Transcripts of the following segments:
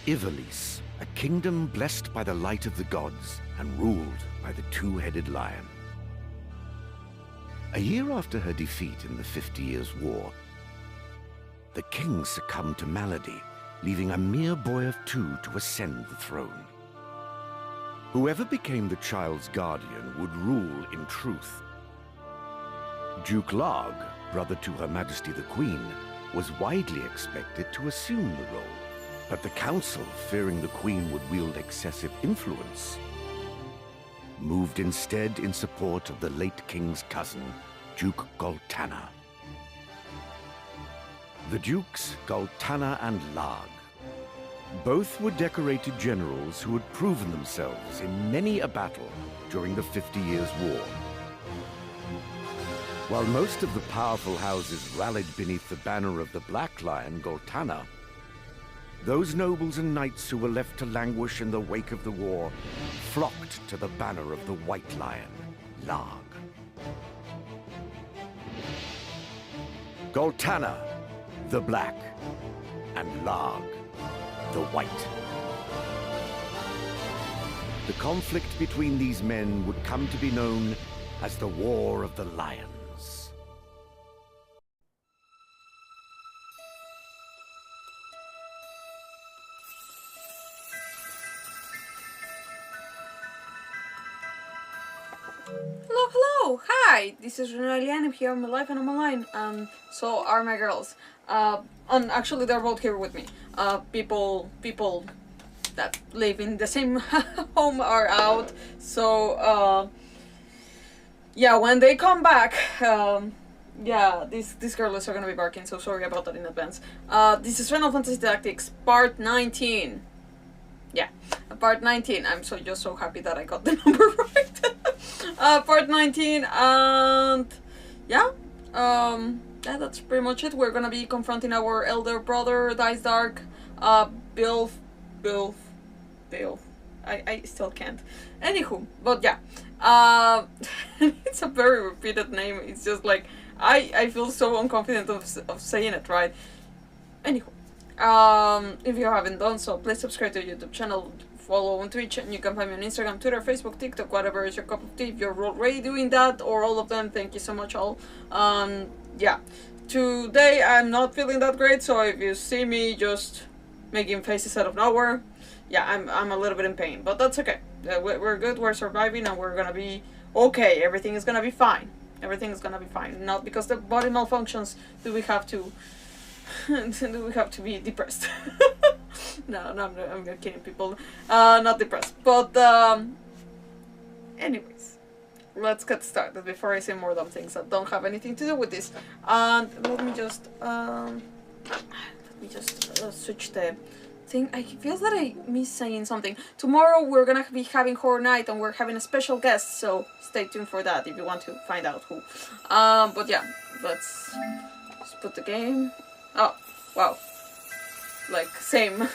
Ivalice, a kingdom blessed by the light of the gods and ruled by the two-headed lion. A year after her defeat in the 50 Years' War, the king succumbed to malady, leaving a mere boy of 2 to ascend the throne. Whoever became the child's guardian would rule in truth. Duke Larg, brother to Her Majesty the Queen, was widely expected to assume the role, but the council, fearing the Queen would wield excessive influence, moved instead in support of the late king's cousin, Duke Goltana. The Dukes, Goltana and Larg. Both were decorated generals who had proven themselves in many a battle during the 50 Years' War. While most of the powerful houses rallied beneath the banner of the Black Lion, Goltana, those nobles and knights who were left to languish in the wake of the war flocked to the banner of the White Lion, Larg. Goltana, the Black, and Larg, the White. The conflict between these men would come to be known as the War of the Lions. Hello, hello! Hi! This is RinoaIlian. I'm here on my live and on my line. So are my girls. And actually they're both here with me. People that live in the same home are out. So, yeah, when they come back, yeah, these girls are gonna be barking, so sorry about that in advance. This is Final Fantasy Tactics, part 19. Yeah, part 19. I'm just so happy that I got the number right. Part 19, and yeah, yeah, that's pretty much it. We're gonna be confronting our elder brother, Dycedarg, Beoulve. I still can't. Anywho, but yeah, it's a very repeated name. It's just like, I feel so unconfident of saying it right. Anywho. If you haven't done so, please subscribe to the YouTube channel, follow on Twitch, and you can find me on Instagram, Twitter, Facebook, TikTok, whatever is your cup of tea. If you're already doing that, or all of them, thank you so much all. Yeah, today I'm not feeling that great, so if you see me just making faces out of nowhere, yeah, I'm a little bit in pain, but that's okay. We're good, we're surviving, and we're gonna be okay. Everything is gonna be fine. Everything is gonna be fine. Not because the body malfunctions do we have to do we have to be depressed. No, I'm not kidding, people. Not depressed, but anyways, let's get started before I say more dumb things that don't have anything to do with this. And let me just switch the thing. I feel that I miss saying something. Tomorrow we're gonna be having horror night, and we're having a special guest, so stay tuned for that if you want to find out who. But yeah, let's put the game. Oh, wow. Like, same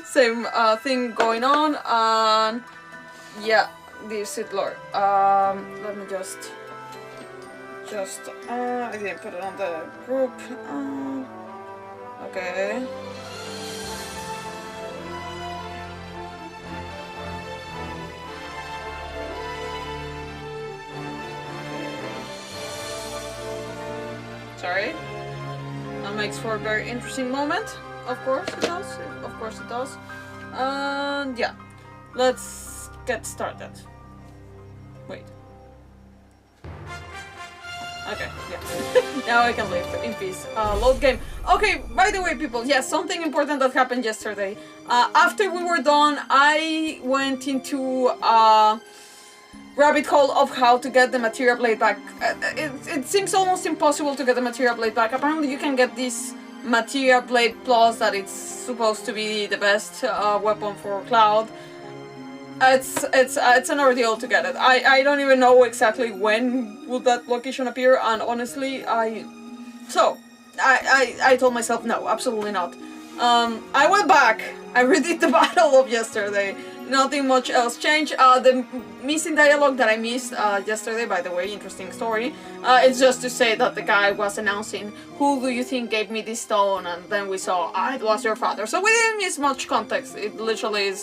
same thing going on, and yeah, dear Sith Lord. Let me just I didn't put it on the group. Okay. Sorry. That makes for a very interesting moment. Of course it does. Of course it does. And yeah, let's get started. Wait. Okay, yeah. Now I can live in peace. Load game. Okay, by the way, people, yeah, something important that happened yesterday. After we were done, I went into rabbit hole of how to get the materia blade back. It seems almost impossible to get the materia blade back. Apparently you can get this materia blade plus that it's supposed to be the best weapon for Cloud. It's an ordeal to get it. I don't even know exactly when would that location appear, and honestly I told myself no, absolutely not. I went back, I redid the battle of yesterday. nothing much else changed. The missing dialogue that I missed yesterday, by the way, interesting story. It's just to say that the guy was announcing, "Who do you think gave me this stone?" And then we saw, "Ah, it was your father." So we didn't miss much context. It literally is,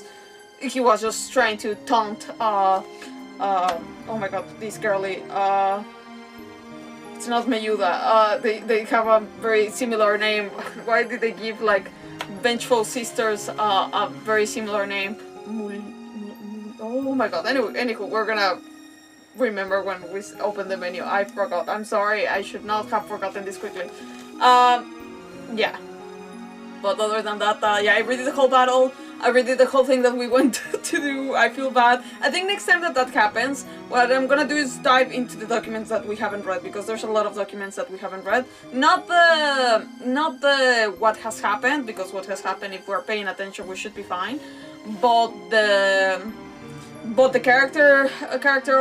he was just trying to taunt, oh my god, this girly, it's not Meyuda. They have a very similar name. Why did they give, like, Vengeful Sisters a very similar name? Oh my god. Anywho, we're gonna remember when we open the menu. I forgot. I'm sorry. I should not have forgotten this quickly. Yeah. But other than that, yeah, I redid the whole battle. I redid the whole thing that we went to do. I feel bad. I think next time that happens, what I'm gonna do is dive into the documents that we haven't read, because there's a lot of documents that we haven't read. Not the what has happened, because what has happened, if we're paying attention, we should be fine. But the character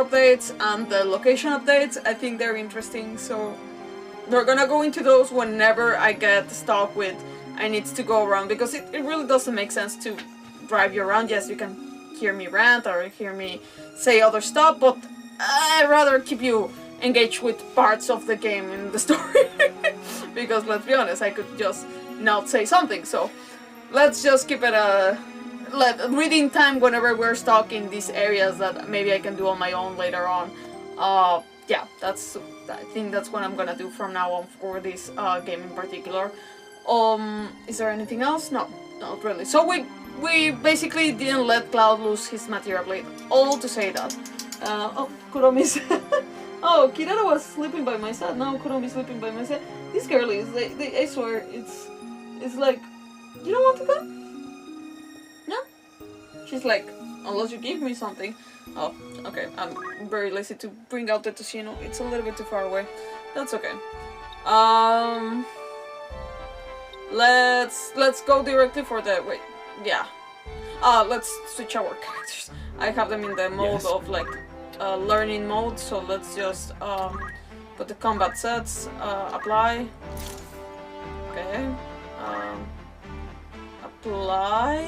updates and the location updates, I think they're interesting. So we're gonna go into those whenever I get stuck with I need to go around, because it really doesn't make sense to drive you around. Yes, you can hear me rant or hear me say other stuff, but I'd rather keep you engaged with parts of the game in the story. Because let's be honest, I could just not say something. So let's just keep it reading time whenever we're stuck in these areas that maybe I can do on my own later on. Yeah, I think that's what I'm gonna do from now on for this game in particular. Is there anything else? No, not really. So we basically didn't let Cloud lose his material blade. All to say that. Oh, Kuromi's. Oh, Kirara was sleeping by my side. Now Kuromi's sleeping by my side. These girlies, I swear, it's like, you don't want to go? No? She's like, unless you give me something. Oh, okay. I'm very lazy to bring out the Toshino. It's a little bit too far away. That's okay. Let's go directly for the wait. Yeah. Let's switch our characters. I have them in the mode of like learning mode. So let's just put the combat sets. Apply. Okay. Apply.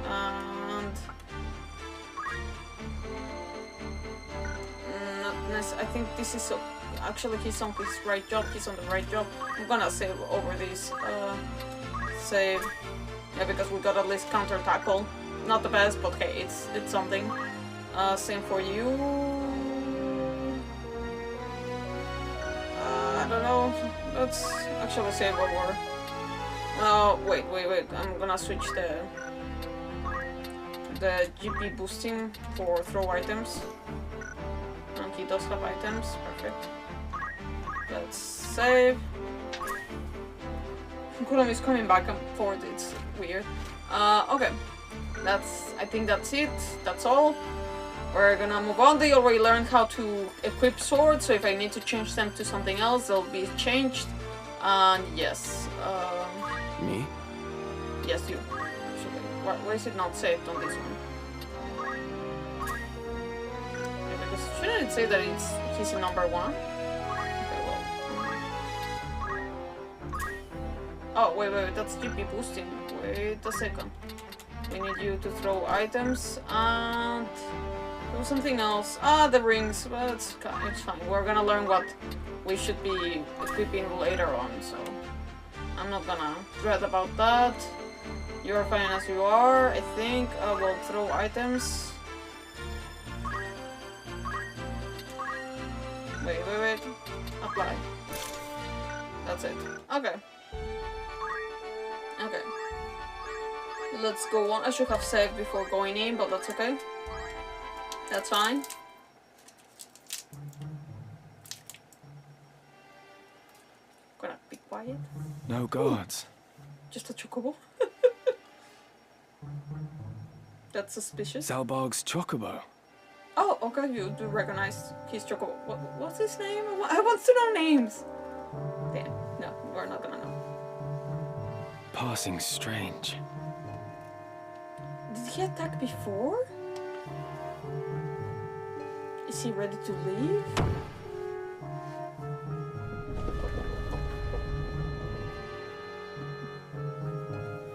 And not nice. I think this is so. Actually, he's on his right job. He's on the right job. I'm gonna save over this. Save. Yeah, because we got at least counter tackle. Not the best, but hey, it's something. Same for you. I don't know. Let's actually save over. Wait. I'm gonna switch the GP boosting for throw items. And he does have items. Perfect. Let's save. Kuromi is coming back and forth, it's weird. Okay. I think that's it. That's all. We're gonna move on. They already learned how to equip swords, so if I need to change them to something else, they'll be changed. And yes. Me? Yes, you. Actually. Why is it not saved on this one? Yeah, because shouldn't it say that he's in number 1? Oh, wait, that's GP boosting. Wait a second. We need you to throw items and do something else. The rings. Well, it's fine. We're gonna learn what we should be equipping later on, so I'm not gonna dread about that. You're fine as you are, I think. We'll throw items. Wait. Apply. That's it. Okay. Okay. Let's go on. I should have saved before going in, but that's okay. That's fine. Gonna be quiet. No guards. Just a chocobo. That's suspicious. Zalbaag's chocobo. Oh, okay. You do recognize his chocobo. What's his name? I want to know names. Damn. No, we're not gonna know. Passing strange. Did he attack before? Is he ready to leave?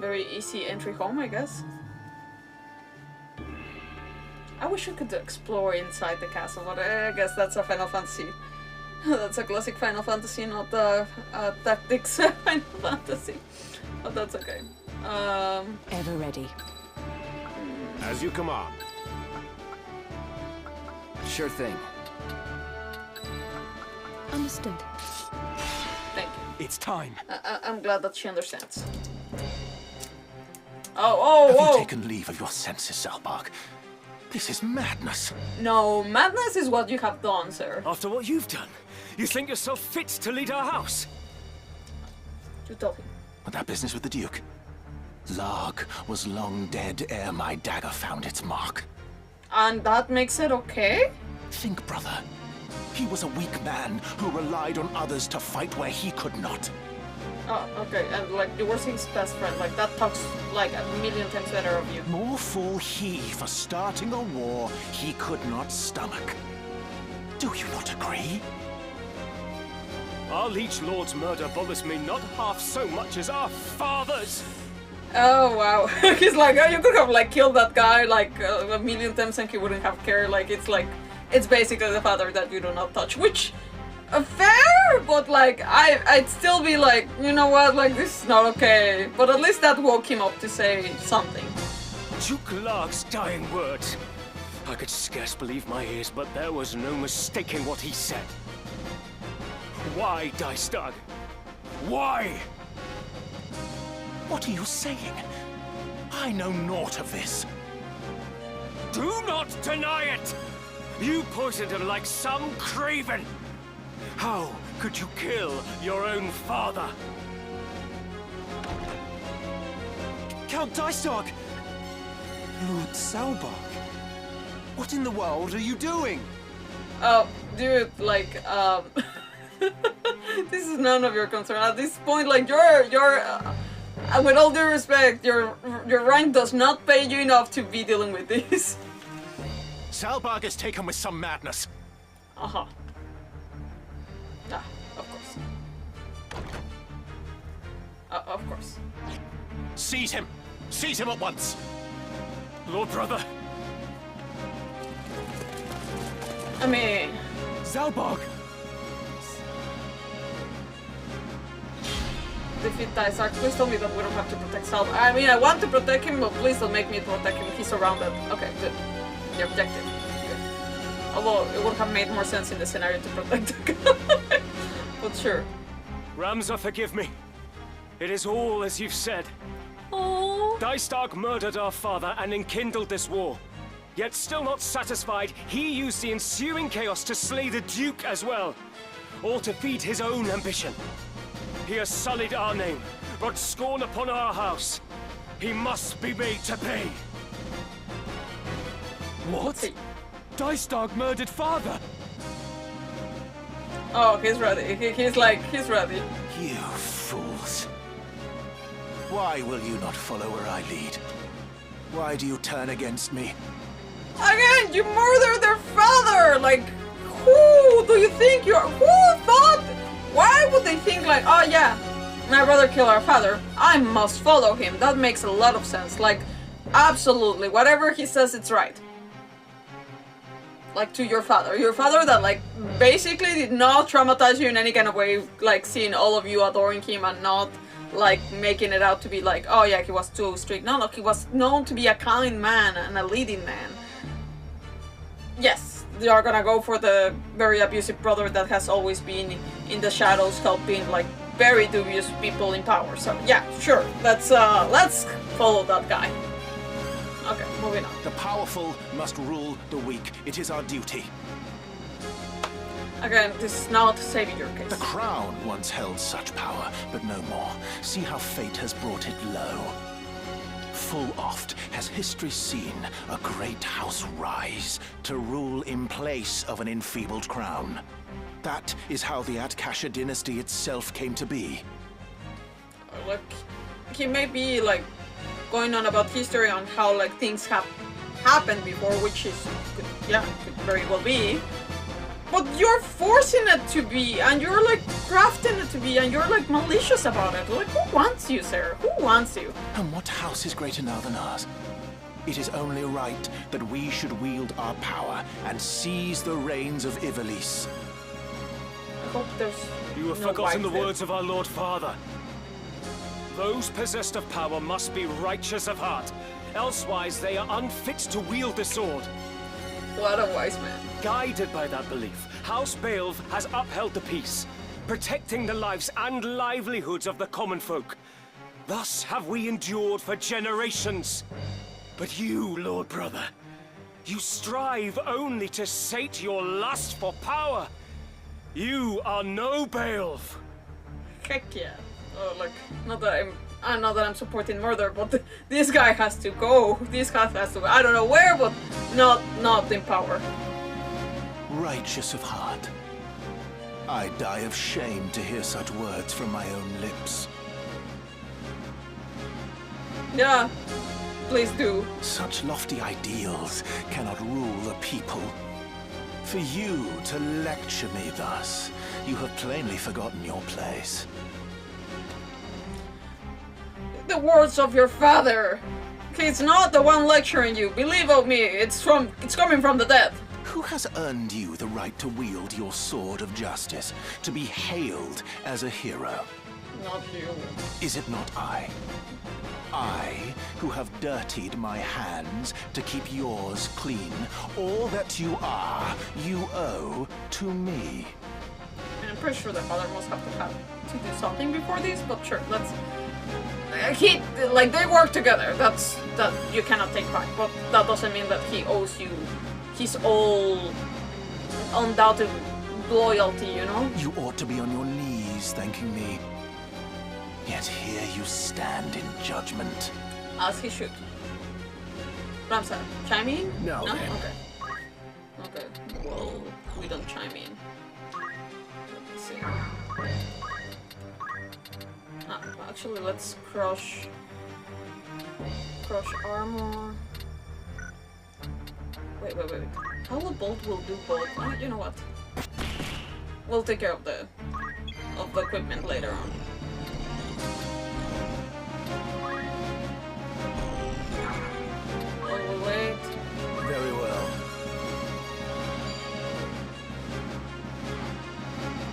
Very easy entry home, I guess. I wish we could explore inside the castle, but I guess that's a Final Fantasy. That's a classic Final Fantasy, not a tactics Final Fantasy. But that's okay. Ever ready. As you command. Sure thing. Understood. Thank you. It's time. I'm glad that she understands. Oh, Have whoa! you taken leave of your senses, Zalbaag? This is madness. No, madness is what you have done, sir. After what you've done, you think yourself fit to lead our house? You told him. But that business with the Duke? Zalbaag was long dead ere my dagger found its mark. And that makes it okay? Think, brother. He was a weak man who relied on others to fight where he could not. Oh, okay, and like, you were his best friend, like, that talks like a million times better of you. More fool he for starting a war he could not stomach. Do you not agree? Our liege lord's murder bothers me not half so much as our father's. Oh, wow. He's like, oh, you could have, like, killed that guy, like, a million times and he wouldn't have cared. Like, it's basically the father that you do not touch, which... fair, but like I'd still be like, you know what, like this is not okay. But at least that woke him up to say something. Duke Larg's dying words. I could scarce believe my ears, but there was no mistaking what he said. Why, Dycedarg? Why? What are you saying? I know naught of this. Do not deny it! You poisoned him like some craven! How could you kill your own father? Count Dycedarg! Lord Zalbaag! What in the world are you doing? Oh, dude, like, this is none of your concern. At this point, like, with all due respect, your rank does not pay you enough to be dealing with this. Zalbaag is taken with some madness. Uh-huh. Ah, of course. Of course. Seize him! Seize him at once! Lord brother! I mean... Zalbaag! Defeat Dycedarg. Please tell me that we don't have to protect Zalbaag. I mean, I want to protect him, but please don't make me protect him. He's surrounded. Okay, good. The objective. Good. Although, it would have made more sense in the scenario to protect the guy. But sure. Ramza, forgive me. It is all as you've said. Oh. Dycedarg murdered our father and enkindled this war. Yet still not satisfied, he used the ensuing chaos to slay the Duke as well. All to feed his own ambition. He has sullied our name, brought scorn upon our house. He must be made to pay. What? Dycedarg murdered father! Oh, he's ready. He's ready. You fools. Why will you not follow where I lead? Why do you turn against me? Again, you murdered their father! Like, who do you think you are? Who thought? Why would they think like, oh yeah, my brother killed our father, I must follow him? That makes a lot of sense. Like, absolutely, whatever he says, it's right. Like, to your father that, like, basically did not traumatize you in any kind of way, like, seeing all of you adoring him and not, like, making it out to be like, oh yeah, he was too strict. No, he was known to be a kind man and a leading man. Yes, they are gonna go for the very abusive brother that has always been in the shadows helping, like, very dubious people in power. So, yeah, sure, let's follow that guy. Okay, moving on. The powerful must rule the weak. It is our duty. Again, this is not saving your case. The crown once held such power, but no more. See how fate has brought it low. Full oft has history seen a great house rise to rule in place of an enfeebled crown. That is how the Atkasha dynasty itself came to be. Like, he may be, like, going on about history on how, like, things have happened before, which is, could very well be. But you're forcing it to be, and you're like crafting it to be, and you're like malicious about it. Like, who wants you, sir? Who wants you? And what house is greater now than ours? It is only right that we should wield our power and seize the reins of Ivalice. I hope there's You have no forgotten the wife there. words of our Lord Father. Those possessed of power must be righteous of heart, elsewise they are unfit to wield the sword. What a wise man. Guided by that belief, House Beoulve has upheld the peace, protecting the lives and livelihoods of the common folk. Thus have we endured for generations. But you, Lord Brother, you strive only to sate your lust for power. You are no Beoulve. Heck yeah. Oh, like, not that I'm supporting murder, but this guy has to go. This guy has to go. I don't know where, but not in power. Righteous of heart. I die of shame to hear such words from my own lips. Yeah, please do. Such lofty ideals cannot rule a people. For you to lecture me thus, you have plainly forgotten your place. The words of your father. He's not the one lecturing you. Believe of me, it's coming from the dead. Who has earned you the right to wield your sword of justice, to be hailed as a hero? Not you. Is it not I? I, who have dirtied my hands to keep yours clean. All that you are, you owe to me. And I'm pretty sure the father must have to do something before this, but sure, let's... they work together, that you cannot take back, but that doesn't mean that he owes you his all undoubted loyalty, you know? You ought to be on your knees thanking me. Yet here you stand in judgment. As he should. Ramza, chime in? No, No? ma'am. Okay. Well, we don't chime in. Let's see. Actually, let's crush armor. Wait. How will bolt will do both? Oh, you know what? We'll take care of the equipment later on. Oh, we'll wait. Very well.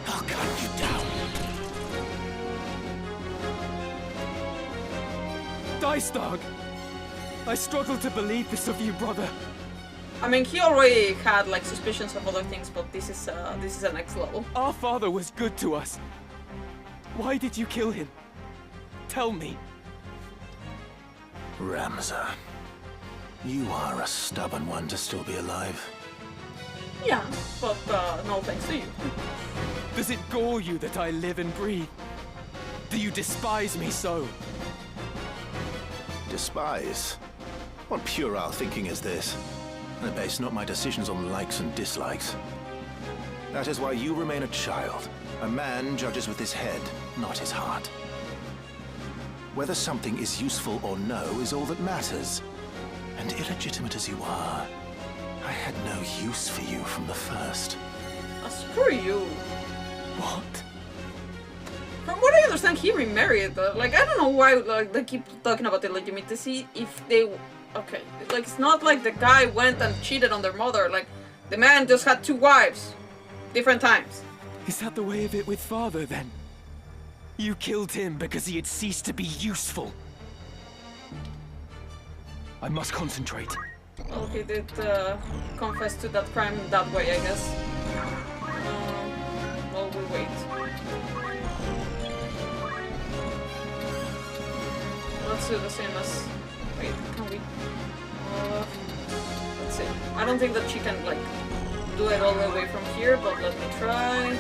I'll cut you down. Dycedarg! I struggle to believe this of you, brother. I mean, he already had like suspicions of other things, but this is a next level. Our father was good to us. Why did you kill him? Tell me. Ramza, you are a stubborn one to still be alive. Yeah, but no thanks to you. Does it gore you that I live and breathe? Do you despise me so? Despise? What puerile thinking is this? I base not my decisions on likes and dislikes. That is why you remain a child. A man judges with his head, not his heart. Whether something is useful or no is all that matters. And illegitimate as you are, I had no use for you from the first. Screw you. What? From what I understand, he remarried. Like, I don't know why they keep talking about illegitimacy if they... Okay, like, it's not like the guy went and cheated on their mother. Like, the man just had 2 wives. Different times. Is that the way of it with father, then? You killed him because he had ceased to be useful. I must concentrate. Well, he did confess to that crime that way, I guess. Well, we wait. Let's do the same as... Wait, can we... let's see. I don't think that she can, like, do it all the way from here, but let me try.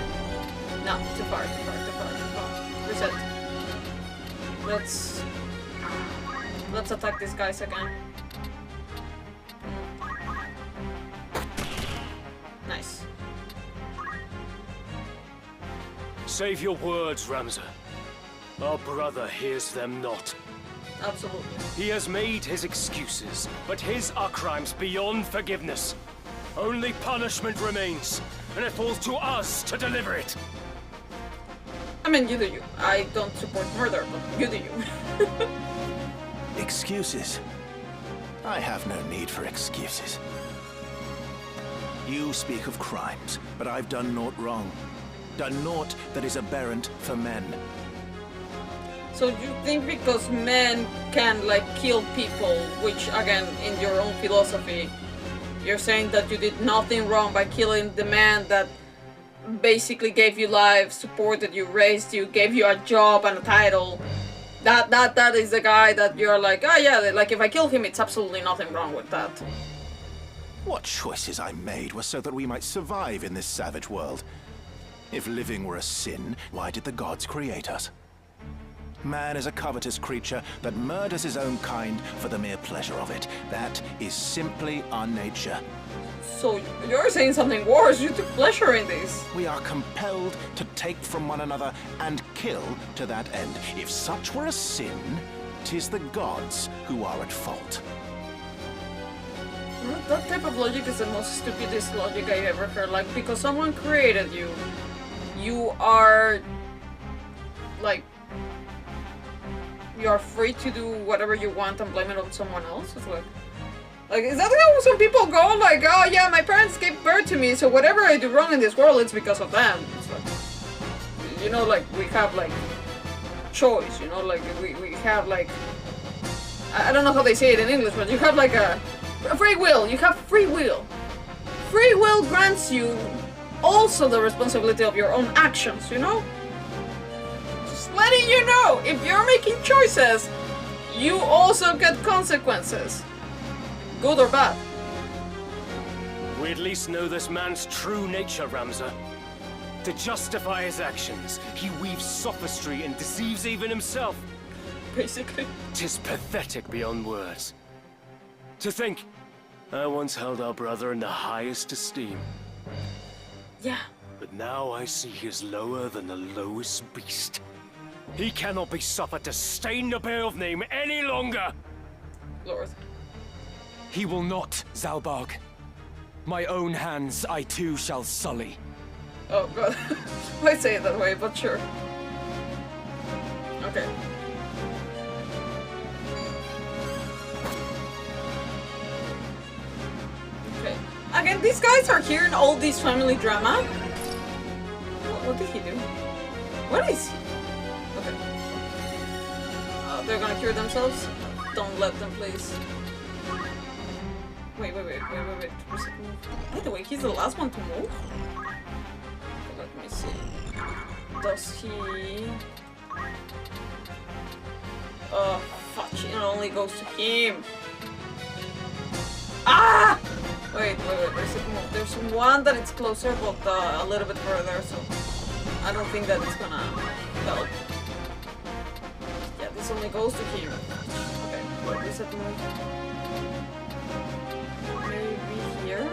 No, too far. Reset. Let's attack these guys again. Nice. Save your words, Ramza. Our brother hears them not. Absolutely. He has made his excuses, but his are crimes beyond forgiveness. Only punishment remains. and it falls to us to deliver it. I mean, you do you. I don't support murder, but you do you. Excuses? I have no need for excuses. You speak of crimes, but I've done naught wrong. Done naught that is aberrant for men. So you think because men can like kill people, which again, in your own philosophy, you're saying that you did nothing wrong by killing the man that basically gave you life, supported you, raised you, gave you a job and a title. That is the guy that you're like, oh yeah, like if I kill him, it's absolutely nothing wrong with that. What choices I made were so that we might survive in this savage world. If living were a sin, why did the gods create us? Man is a covetous creature that murders his own kind for the mere pleasure of it. That is simply our nature. So you're saying something worse, you took pleasure in this. We are compelled to take from one another and kill to that end. If such were a sin, 'tis the gods who are at fault. That type of logic is the most stupidest logic I ever heard. Like, because someone created you, you are like, you are free to do whatever you want and blame it on someone else. It's like, is that how some people go? Like, oh yeah, my parents gave birth to me, so whatever I do wrong in this world, it's because of them. It's like, you know, like, we have, like, choice, you know, like, we have, like, I don't know how they say it in English, but you have, like, a free will. You have free will. Free will grants you also the responsibility of your own actions, you know? Just letting you know, if you're making choices, you also get consequences. Good or bad. We at least know this man's true nature, Ramza. To justify his actions, he weaves sophistry and deceives even himself. Basically. 'Tis pathetic beyond words. To think, I once held our brother in the highest esteem. Yeah. But now I see he is lower than the lowest beast. He cannot be suffered to stain the Beoulve name any longer! Lord. He will not, Zalbaag. My own hands I too shall sully. Oh god. Why say it that way, but sure. Okay. Okay. Again, these guys are hearing all this family drama. What did he do? What is he? Okay. They're gonna cure themselves? Don't let them, please. Wait. By the way, he's the last one to move? Let me see. Does he... Oh, fudge, it only goes to him. Ah! Wait, there's one that is closer, but a little bit further, so I don't think that it's gonna help. Yeah, this only goes to him. Okay, what is it move? Maybe here?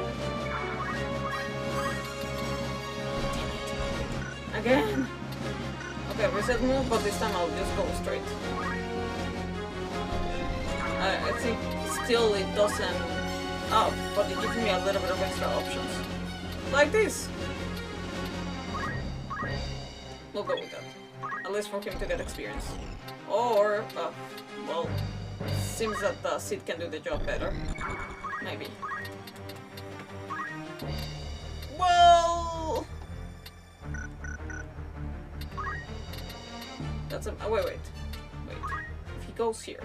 Again? Okay, reset move, but this time I'll just go straight. I think still it doesn't... Oh, but it gives me a little bit of extra options. Like this! We'll go with that. At least for him to get experience. Or, well, seems that Sid can do the job better. Maybe. Well... That's a... Oh, wait. If he goes here...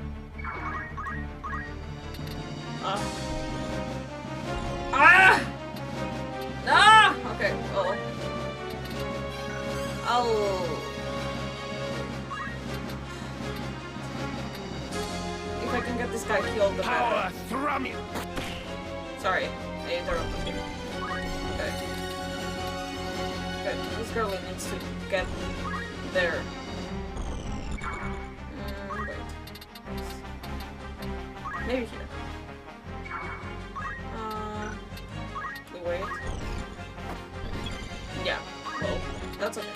Ah! Okay, well... If I can get this guy killed, the Power thrum you! Sorry, I interrupted him. Okay. Okay, this girl needs to get there. Wait. Maybe here. We wait. Yeah, well, that's okay.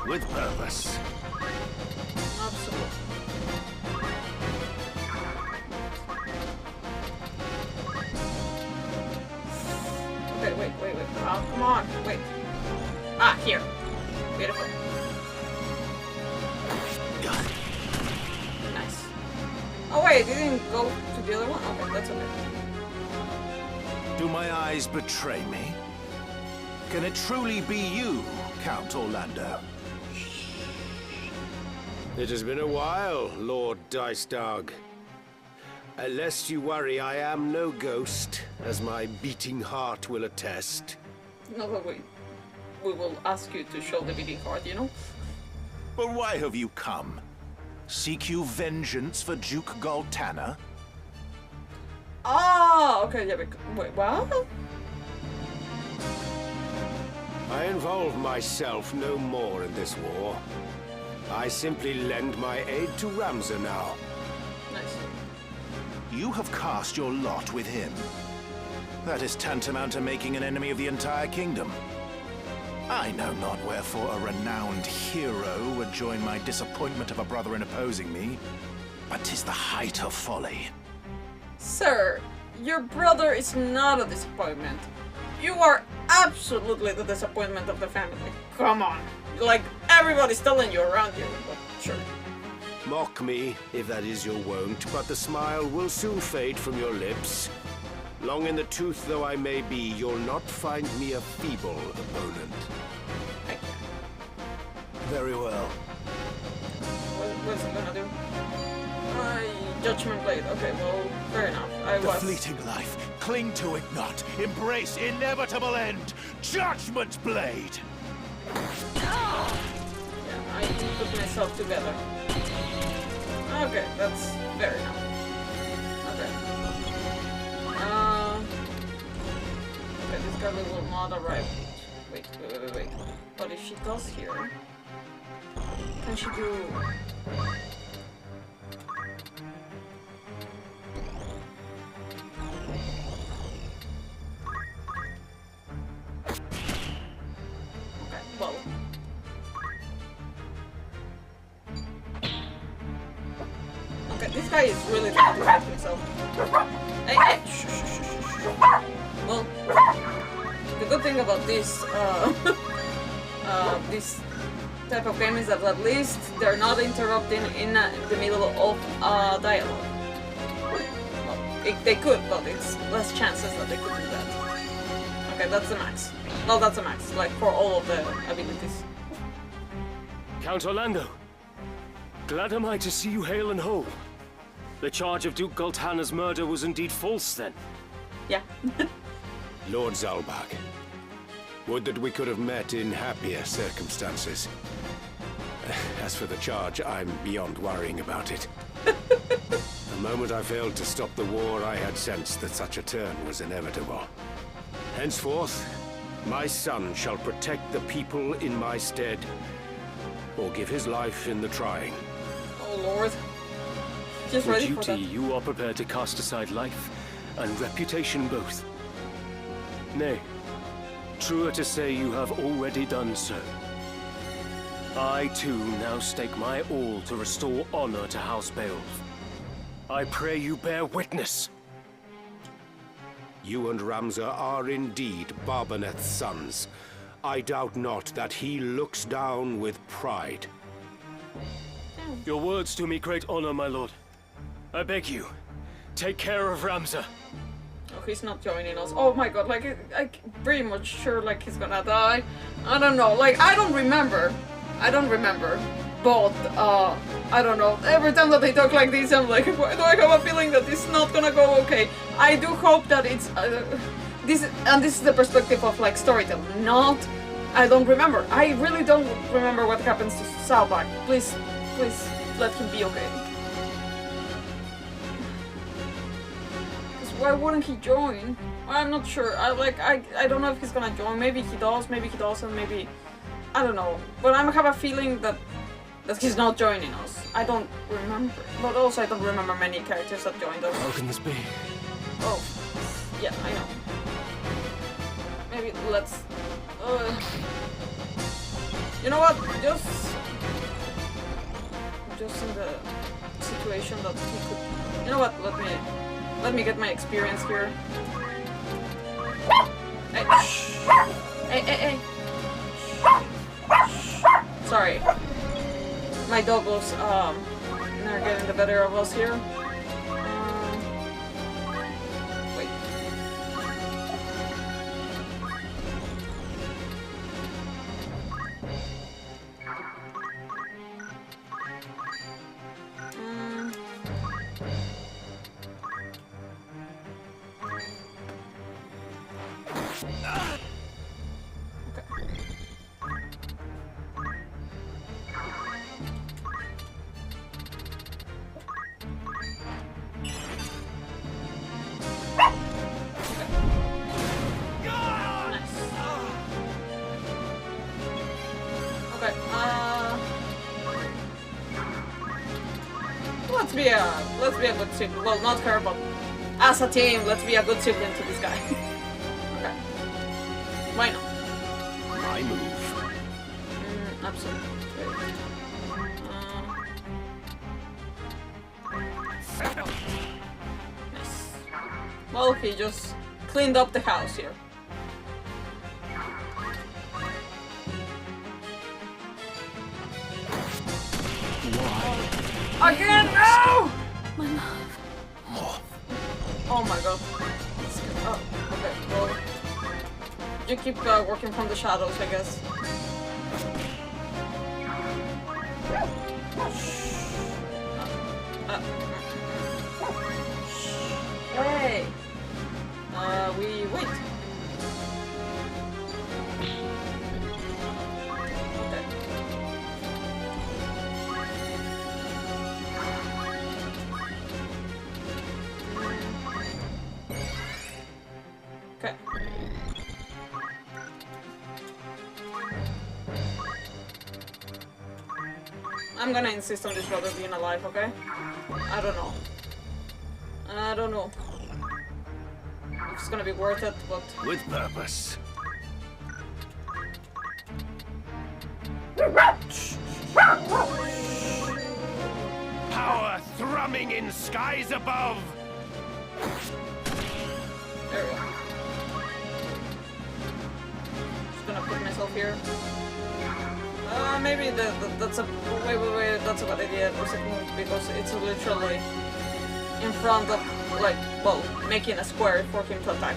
With purpose. Absolutely. Oh, come on. Wait. Ah, here. Beautiful. Nice. Oh wait, it didn't go to the other one? Okay, that's okay. Do my eyes betray me? Can it truly be you, Count Orlando? It has been a while, Lord Dycedarg. Lest you worry, I am no ghost, as my beating heart will attest. No, but we will ask you to show the beating heart, you know? But why have you come? Seek you vengeance for Duke Galtana? Ah, okay, yeah, but wait, what? I involve myself no more in this war. I simply lend my aid to Ramza now. Nice. You have cast your lot with him. That is tantamount to making an enemy of the entire kingdom. I know not wherefore a renowned hero would join my disappointment of a brother in opposing me, but 'tis the height of folly. Sir, your brother is not a disappointment. You are absolutely the disappointment of the family. Come on. Like, everybody's telling you around you, but sure. Mock me, if that is your wont, but the smile will soon fade from your lips. Long in the tooth though I may be, you'll not find me a feeble opponent. Thank you. Very well. What's he gonna do? Judgment Blade. Okay, well, fair enough. The fleeting life, cling to it not. Embrace inevitable end. Judgment Blade! Yeah, I put myself together. Okay, that's fair enough. Okay. Okay, this guy will not arrive. Wait. What if she does here? Can she do... Well. Okay, this guy is really trying to hide himself. Hey, shh. Well, the good thing about this, this type of game is that at least they're not interrupting in the middle of dialogue. Well, they could, but it's less chances that they could do that. Okay, that's the max. Well, that's a max, like, for all of the abilities. Count Orlando, glad am I to see you hale and whole. The charge of Duke Galtana's murder was indeed false, then. Yeah. Lord Zalbaag, would that we could have met in happier circumstances. As for the charge, I'm beyond worrying about it. The moment I failed to stop the war, I had sensed that such a turn was inevitable. Henceforth, my son shall protect the people in my stead, or give his life in the trying. Oh Lord. Just For ready duty, for that. you are prepared to cast aside life and reputation both. Nay, truer to say you have already done so. I too now stake my all to restore honor to House Beoulve. I pray you bear witness. You and Ramza are indeed Barbaneth's sons. I doubt not that he looks down with pride. Your words do me great honor, my lord. I beg you, take care of Ramza. Oh, he's not joining us. Oh my god, like, I'm pretty much sure, like, he's gonna die. I don't know, like, I don't remember. But, I don't know. Every time that they talk like this, I'm like, why do I have a feeling that it's not gonna go okay? I do hope that it's, this is the perspective of, like, storytelling, not, I don't remember. I really don't remember what happens to Zalbaag. Please, let him be okay. Why wouldn't he join? I'm not sure. I don't know if he's gonna join. Maybe he does, maybe he doesn't, maybe... I don't know. But I have a feeling that he's not joining us. I don't remember. But also I don't remember many characters that joined us. How can this be? Oh. Yeah, I know. Maybe let's... You know what? Just in the situation that he could... You know what? Let me get my experience here. Hey, shh. Hey. Sorry. My dog was, they're getting the better of us here. Wait. Let's be a good sibling. Well, not her, but as a team, let's be a good sibling to this guy. Okay. Why not? My move. Absolutely. Nice. Well, he just cleaned up the house here. Again, no! My love. Oh my god. Oh, okay, well. You keep working from the shadows, I guess. Hey! We wait. Okay. I'm gonna insist on this brother being alive, okay? I don't know. If it's gonna be worth it, but... With purpose. Power thrumming in skies above! There we go. Just gonna put myself here. Maybe that's a... Wait, that's a bad idea for a second, because it's literally in front of, like, well, making a square for him to attack.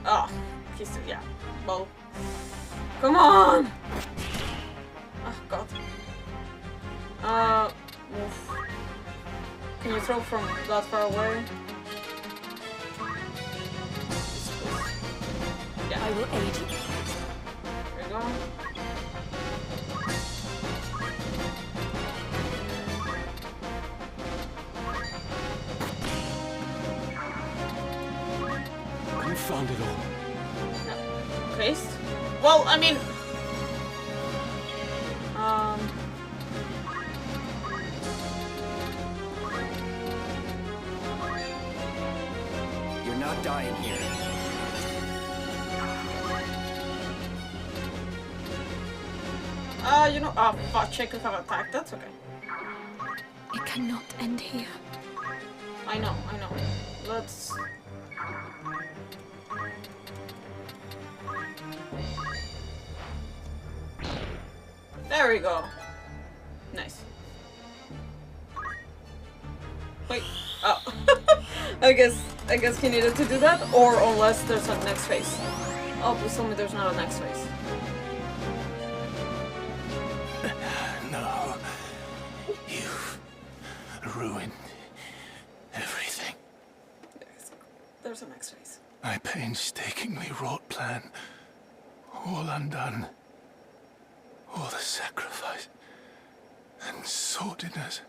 Ah, he's... yeah, well... Come on! Oh, God. Move. Can you throw from that far away? Yeah. I will aid you. There you go. Confound it all. No. Paste? Well, I mean... You're not dying here. you know... Oh, fuck, check if I've attacked. That's okay. It cannot end here. I know. Let's... There we go. Nice. Wait. Oh. I guess he needed to do that, or unless there's a next phase. Oh, please tell me there's not a next phase. No. You've ruined everything. There's a next phase. My painstakingly wrought plan, all undone. All the sacrifice and sordidness,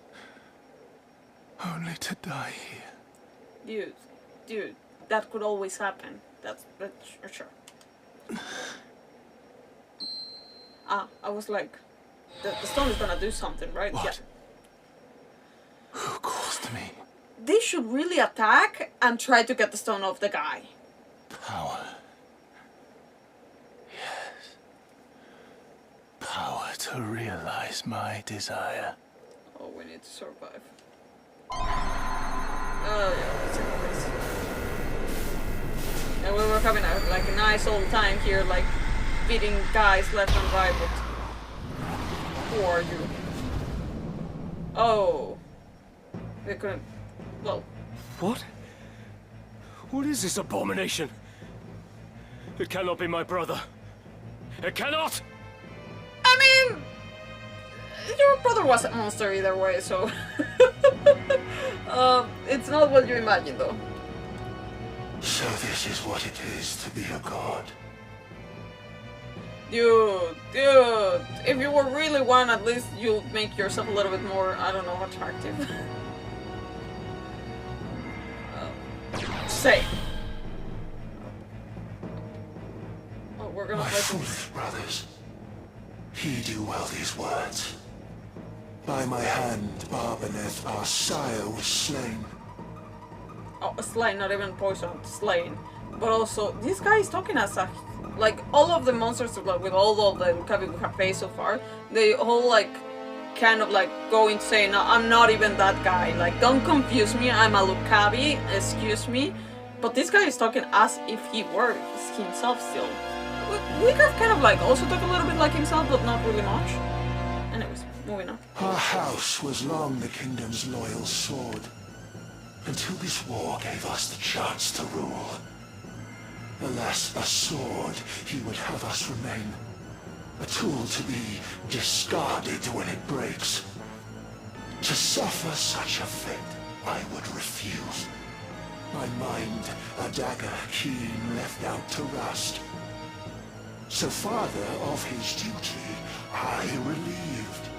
only to die here. Dude, that could always happen. That's sure. I was like, the stone is gonna do something, right? What? Yeah. Who calls to me? They should really attack and try to get the stone off the guy. Power. Yes. Power to realize my desire. Oh, we need to survive. Oh, yeah, let's take this. And we were having a nice old time here, like beating guys left and right, but who are you? Oh, they couldn't. Well, What? What is this abomination? It cannot be my brother. It cannot! I mean, your brother was a monster either way, so it's not what you imagine, though. So this is what it is to be a god. Dude, if you were really one, at least you'll make yourself a little bit more, I don't know, attractive. Say. Oh, we're gonna My fight foolish brothers, heed you well these words. By my hand, Barbaneth, our sire, was slain. Oh, slain, not even poisoned, slain. But also, this guy is talking as a... Like, all of the monsters, like, with all of the Lucavi we have faced so far, they all, like, kind of, like, go insane. No, I'm not even that guy. Like, don't confuse me, I'm a Lucavi, excuse me. But this guy is talking as if he were himself still. We could kind of, like, also talk a little bit like himself, but not really much. Anyways, moving on. Our house was long the kingdom's loyal sword, until this war gave us the chance to rule. Alas, a sword he would have us remain, a tool to be discarded when it breaks. To suffer such a fate, I would refuse. My mind, a dagger keen left out to rust. So father of his duty, I relieved.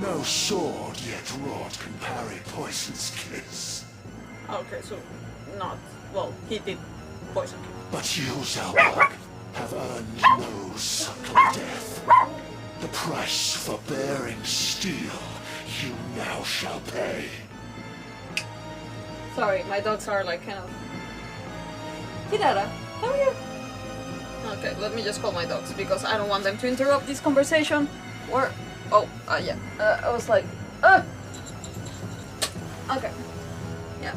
No sword yet wrought can parry poison's kiss. Okay, so not... Well, he did poison him. But you, Zalbaag, have earned no subtle death. The price for bearing steel you now shall pay. Sorry, my dogs are like kind of... Kirara, how are you? Okay, let me just call my dogs because I don't want them to interrupt this conversation. Or... Oh, yeah. I was like... Okay. Yeah.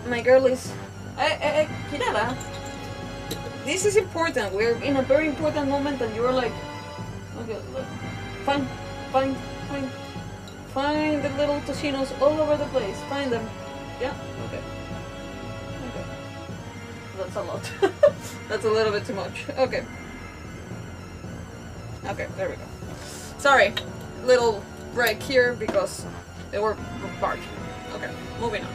My girl is... Hey, Kirara. This is important. We're in a very important moment and you're like... Okay, look. Find the little tocinos all over the place. Find them. Yeah? Okay. That's a lot. That's a little bit too much. Okay. Okay, there we go. Sorry. Little break here because they were barking. Okay, moving on.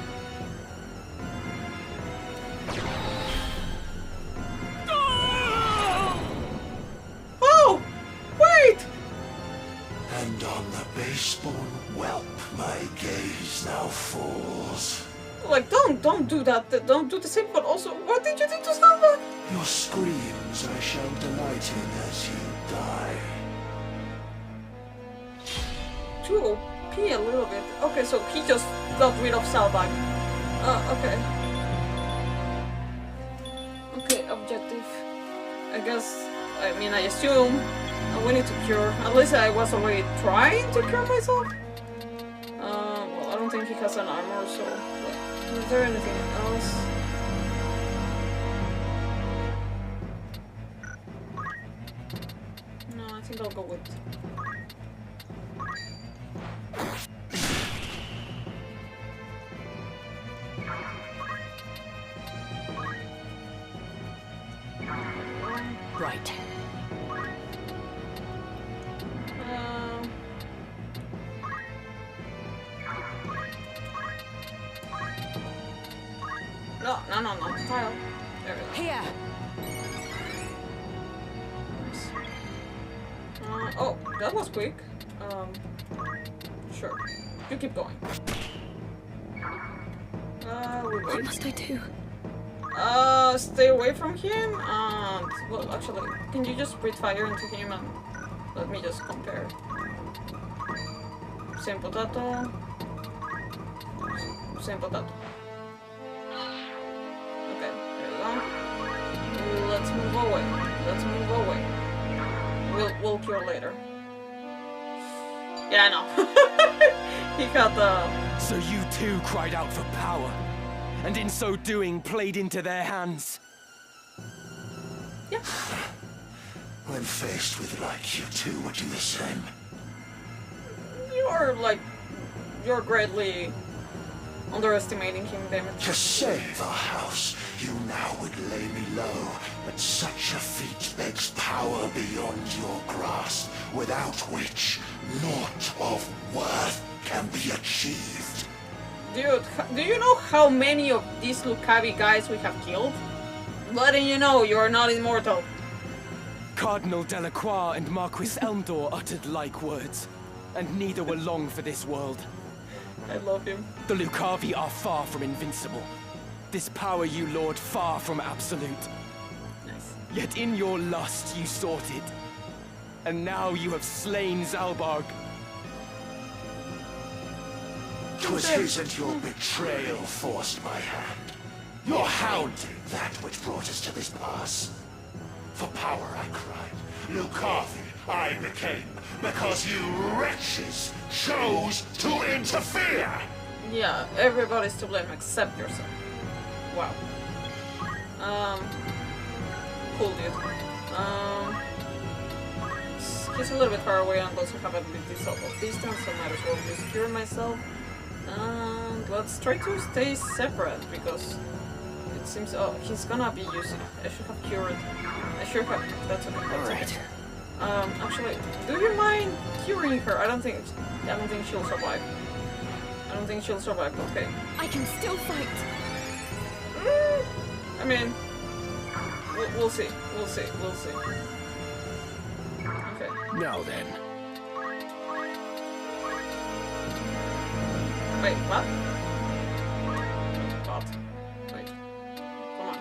Oh! Wait! And on the baseborn whelp my gaze now falls. Like, don't do that. Don't do the same, but also, what did you do to Zalbaag? Your screams I shall delight in as you die. Too OP a little bit. Okay, so he just got rid of Zalbaag. Okay. Okay, objective. I guess, I mean, I assume we need to cure. At least I was already trying to cure myself. Well, I don't think he has an armor, so... Is there anything else? No, I think I'll go with... Right. No, tile. There we go. Here. Oh, that was quick. Sure. You keep going. We What wait. must I do? Stay away from him and... Well, actually, can you just breathe fire into him and... Let me just compare. Same potato. Same potato. Okay, there we go. Let's move away. Let's move away. We'll cure later. Yeah, I know. He got the... So you too cried out for power, and in so doing played into their hands. Yeah. When faced with like, you two would do the same. You're greatly underestimating him, damn it. To save our house, you now would lay me low, but such a feat begs power beyond your grasp, without which naught of worth can be achieved. Dude, do you know how many of these Lucavi guys we have killed? Letting you know, you are not immortal. Cardinal Delacroix and Marquis Elmdor uttered like words, and neither were long for this world. I love him. The Lucavi are far from invincible. This power you lord far from absolute. Nice. Yet in your lust you sought it. And now you have slain Zalbaag. 'Twas his and your betrayal forced my hand. Your hounding that which brought us to this pass. For power I cried. Lucavi I became, because you wretches chose to interfere! Yeah, everybody's to blame except yourself. Wow. Cool dude. He's a little bit far away and doesn't have a bit distance, so might as well just cure myself. And let's try to stay separate because it seems he's gonna be using. I should have cured. I should have. That's okay. That's okay. Actually, do you mind curing her? I don't think she'll survive. I don't think she'll survive. Okay. I can still fight. I mean, we'll see. We'll see. We'll see. Okay. Now then. Wait, what? God. Wait. Come on.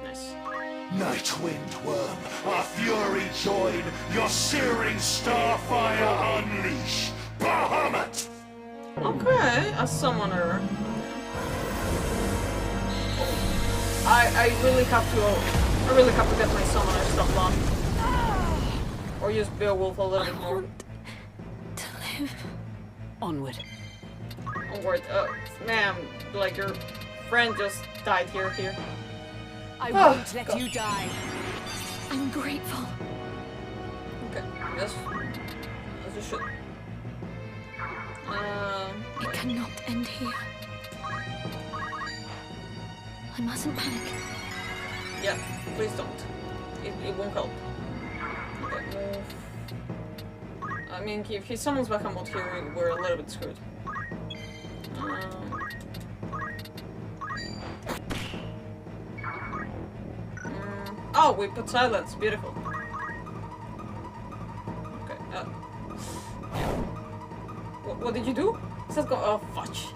Nice. Nightwind worm, our fury join, your searing starfire unleash, Bahamut! Okay, a summoner. I really have to get my summoner stuff on. Or use Beowulf a little bit more. Want to live. Onward. Onward. Ma'am, like your friend just died here. I won't let you die. I'm grateful. Okay, yes. As you should. It cannot end here. I mustn't panic. Yeah, please don't. It won't help. Okay, move. I mean, if he summons Bahamut here, we're a little bit screwed. Oh, we put silence. Beautiful. Okay. What did you do? It says go. Oh, fudge.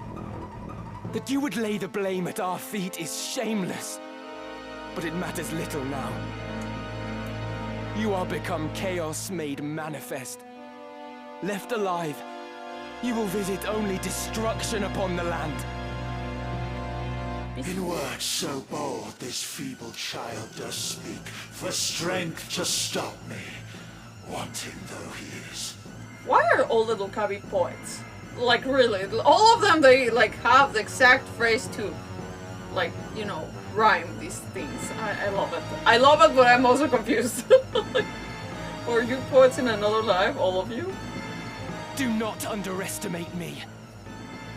That you would lay the blame at our feet is shameless. But it matters little now. You are become chaos made manifest. Left alive, you will visit only destruction upon the land. In words so bold, this feeble child does speak, for strength to stop me, wanting though he is. Why are all the Lucavi poets? Like, really, all of them, they, like, have the exact phrase to, like, you know, rhyme these things. I love it. I love it, but I'm also confused. Are you poets in another life, all of you? Do not underestimate me.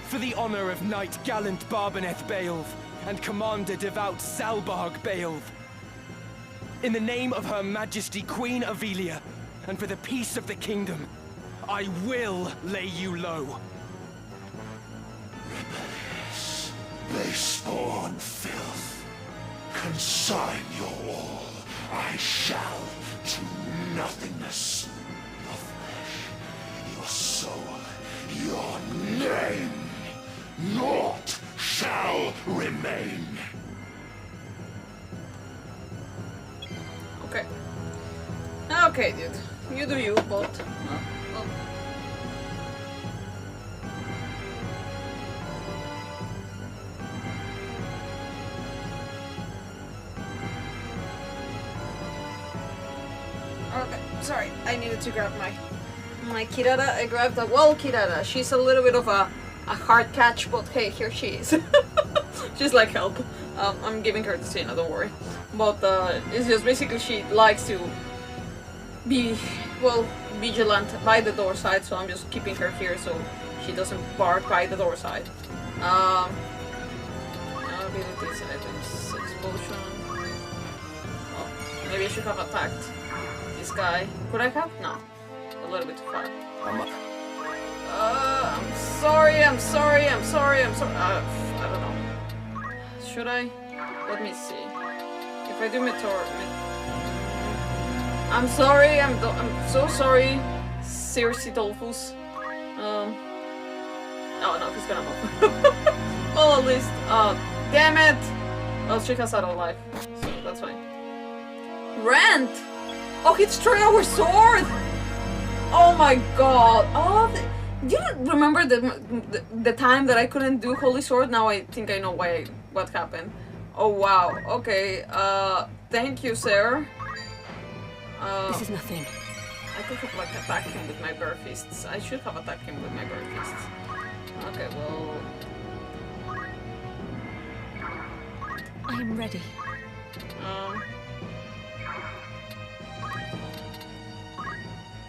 For the honor of Knight Gallant Barbaneth Beoulve and Commander Devout Zalbaag Beoulve. In the name of Her Majesty Queen Ivalice, and for the peace of the kingdom, I will lay you low. Rebellious, base-born filth, consign your all. I shall to nothingness. Your flesh, your soul, your name, naught shall remain. Okay. Okay, dude. You do you, but... Okay, sorry. I needed to grab my Kirara. I grabbed a wall Kirara. She's a little bit of a a hard catch, but hey, here she is. She's like, help. I'm giving her to Sienna, don't worry. But it's just basically she likes to be, well, vigilant by the door side, so I'm just keeping her here so she doesn't bark by the door side. Abilities, items, explosion. Oh, maybe I should have attacked this guy. Could I have? No. A little bit too far. I'm sorry. I don't know. Should I? Let me see. If I do Meteor... I'm sorry, I'm so sorry. Seriously, Dolphus. Oh no, he's gonna move. Well, at least, damn it! Well, she has out of life, so that's fine. Rent! Oh, he destroyed our sword! Oh my god! Oh, do you remember the time that I couldn't do Holy Sword? Now I think I know what happened. Oh wow, okay, thank you, sir. This is nothing. I could have like attacked him with my bare fists. I should have attacked him with my bare fists. Okay, well... I am ready. I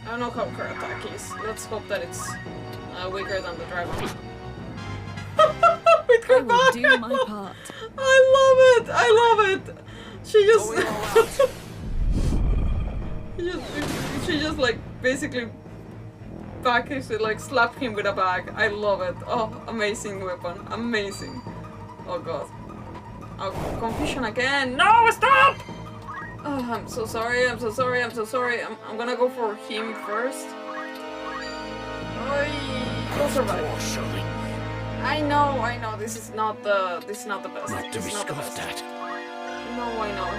don't know how her attack is. Let's hope that it's weaker than the dragon. With her I will do my part. I love it! She just... she just like basically packaged it, like slapped him with a bag. I love it. Oh, amazing weapon. Amazing. Oh god. Oh, confusion again. No, stop! Oh, I'm so sorry. I'm gonna go for him first. Oi, we'll survive. I know. This is not the best. Not to be scoffed at. No, I know.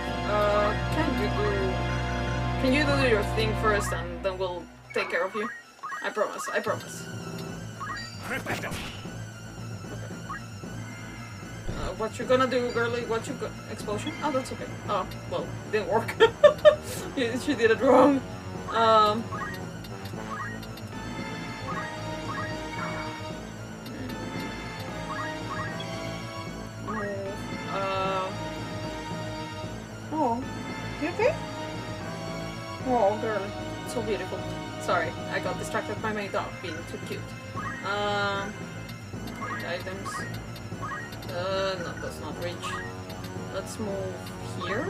Can you do your thing first, and then we'll take care of you? I promise. Okay. What you gonna do, girlie? Explosion? Oh, that's okay. Oh, well, didn't work. She did it wrong. Oh, you okay? Oh, girl, so beautiful. Sorry, I got distracted by my dog being too cute. Items. No, does not reach. Let's move here.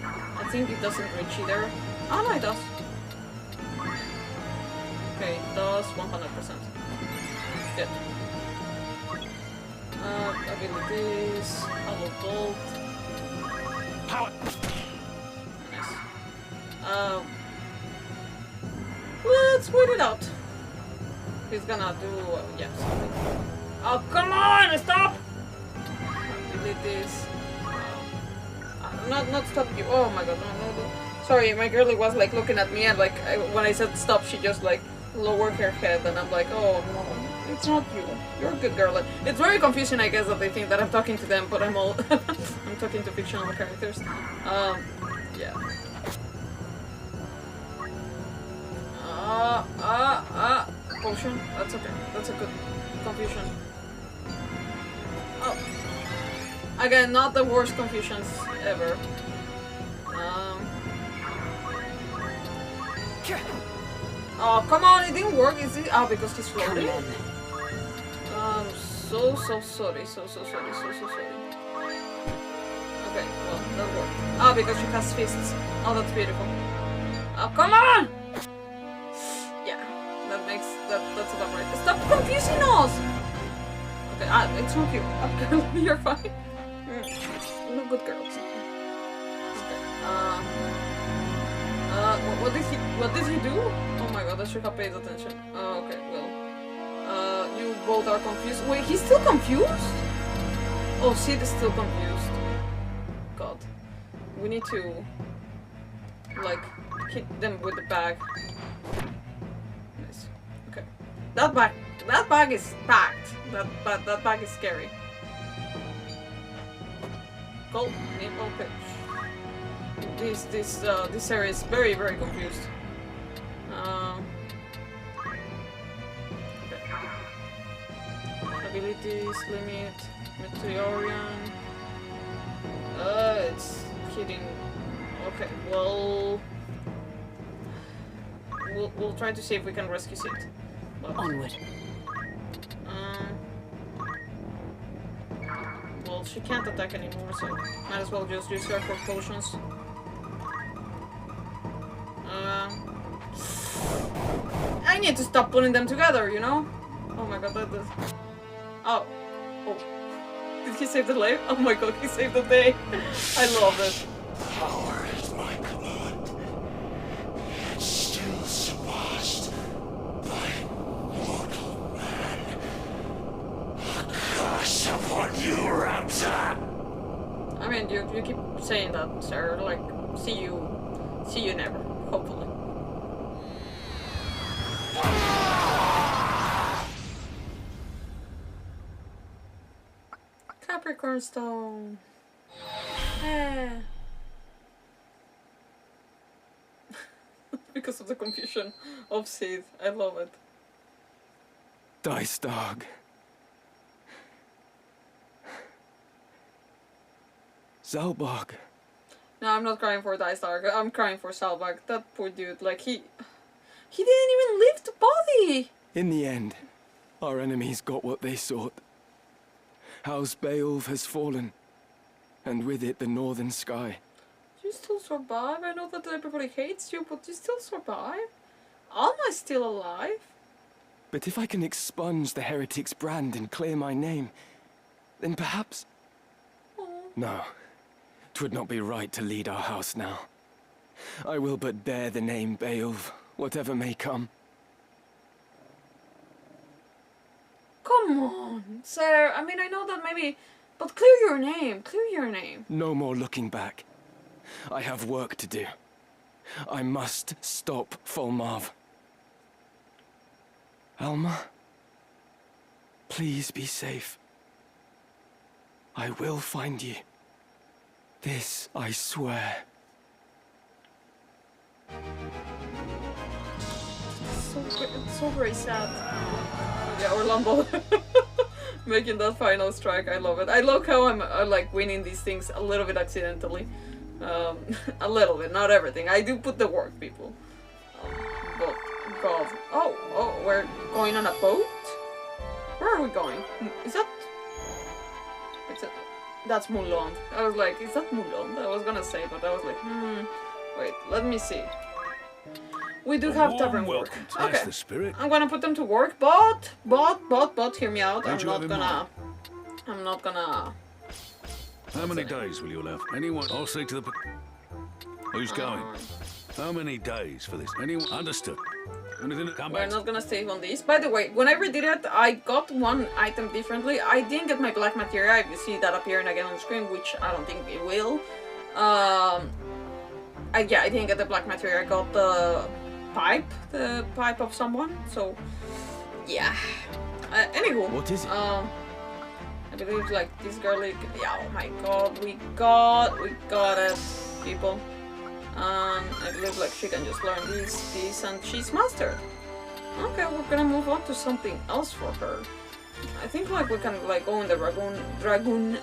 I think it doesn't reach either. Oh no, it does. Okay, it does 100%. Good. Abilities. Hollow Bolt. Power. Nice. Let's wait it out. He's gonna do, yeah, something. Oh, come on! Stop! Abilities. Not stop you. Oh my god, no. Sorry, my girlie was like looking at me and like, when I said stop, she just like lowered her head and I'm like, oh no, it's not you. You're a good girl. It's very confusing, I guess, that they think that I'm talking to them, but I'm all... I'm talking to fictional characters. Yeah. Potion? That's okay. That's a good confusion. Oh. Again, not the worst confusions ever. Oh, come on, it didn't work. Is it? Oh, because he's floating? So sorry. So sorry. Okay, well, that worked. Oh, because she has fists. Oh, that's beautiful. Oh, come on! Yeah, that's about right. Stop confusing us! Okay, it's not you. Girl, you're fine. No good girls. Okay. What did he do? Oh my god, I should have paid attention. Okay, well. You both are confused. Wait, he's still confused? Oh, Sid is still confused. God. We need to, like, hit them with the bag. Nice. Okay. That bag is packed. That bag is scary. Gold nipple pitch. This area is very, very confused. Okay. Abilities, limit, Meteorian. It's hitting. Okay, well, we'll try to see if we can rescue Sid. But, Onward. well, she can't attack anymore, so might as well just use her for potions. I need to stop putting them together, you know? Oh my god, that is... Oh. Oh. Did he save the life? Oh my god, he saved the day. I love it. Power at my command, yet still surpassed by mortal man. A curse upon you, Ramza! I mean, you keep saying that, sir. Like, see you never, hopefully. Capricorn Stone. Yeah. Because of the confusion of Sid. I love it. Dycedarg. Zalbaag. No, I'm not crying for Dycedarg. I'm crying for Zalbaag. That poor dude. Like, he didn't even leave the body! In the end, our enemies got what they sought. House Beoulve has fallen, and with it the northern sky. You still survive? I know that everybody hates you, but you still survive? Alma's still alive? But if I can expunge the heretic's brand and clear my name, then perhaps... Oh. No, 'twould not be right to lead our house now. I will but bear the name Beoulve, whatever may come. Come on, sir. I mean, I know that maybe... But clear your name. Clear your name. No more looking back. I have work to do. I must stop Fulmarv. Alma, please be safe. I will find you. This I swear. It's so very sad. Yeah, Orlando making that final strike. I love it. I love how I'm like winning these things a little bit accidentally. A little bit, not everything. I do put the work, people. But God, oh, we're going on a boat. Where are we going? Is that? That's Mulan. I was like, is that Mulan? I was gonna say, but I was like, wait, let me see. We do have tavern work. Okay, the spirit. I'm gonna put them to work, but, hear me out. I'm not gonna. How many days will you allow? Anyone? I'll say to the... Who's going? How many days for this? Anyone? Understood. Anything to come We're back? not gonna stay on these. By the way, when I redid it, I got one item differently. I didn't get my black materia. You see that appearing again on the screen, which I don't think it will. I didn't get the black materia. I got the pipe of someone. So, yeah. Anywho. What is it? I believe like this girly. Yeah. Oh my God, we got it, people. I believe like she can just learn this, and she's mastered. Okay, we're gonna move on to something else for her. I think like we can like go in the dragoon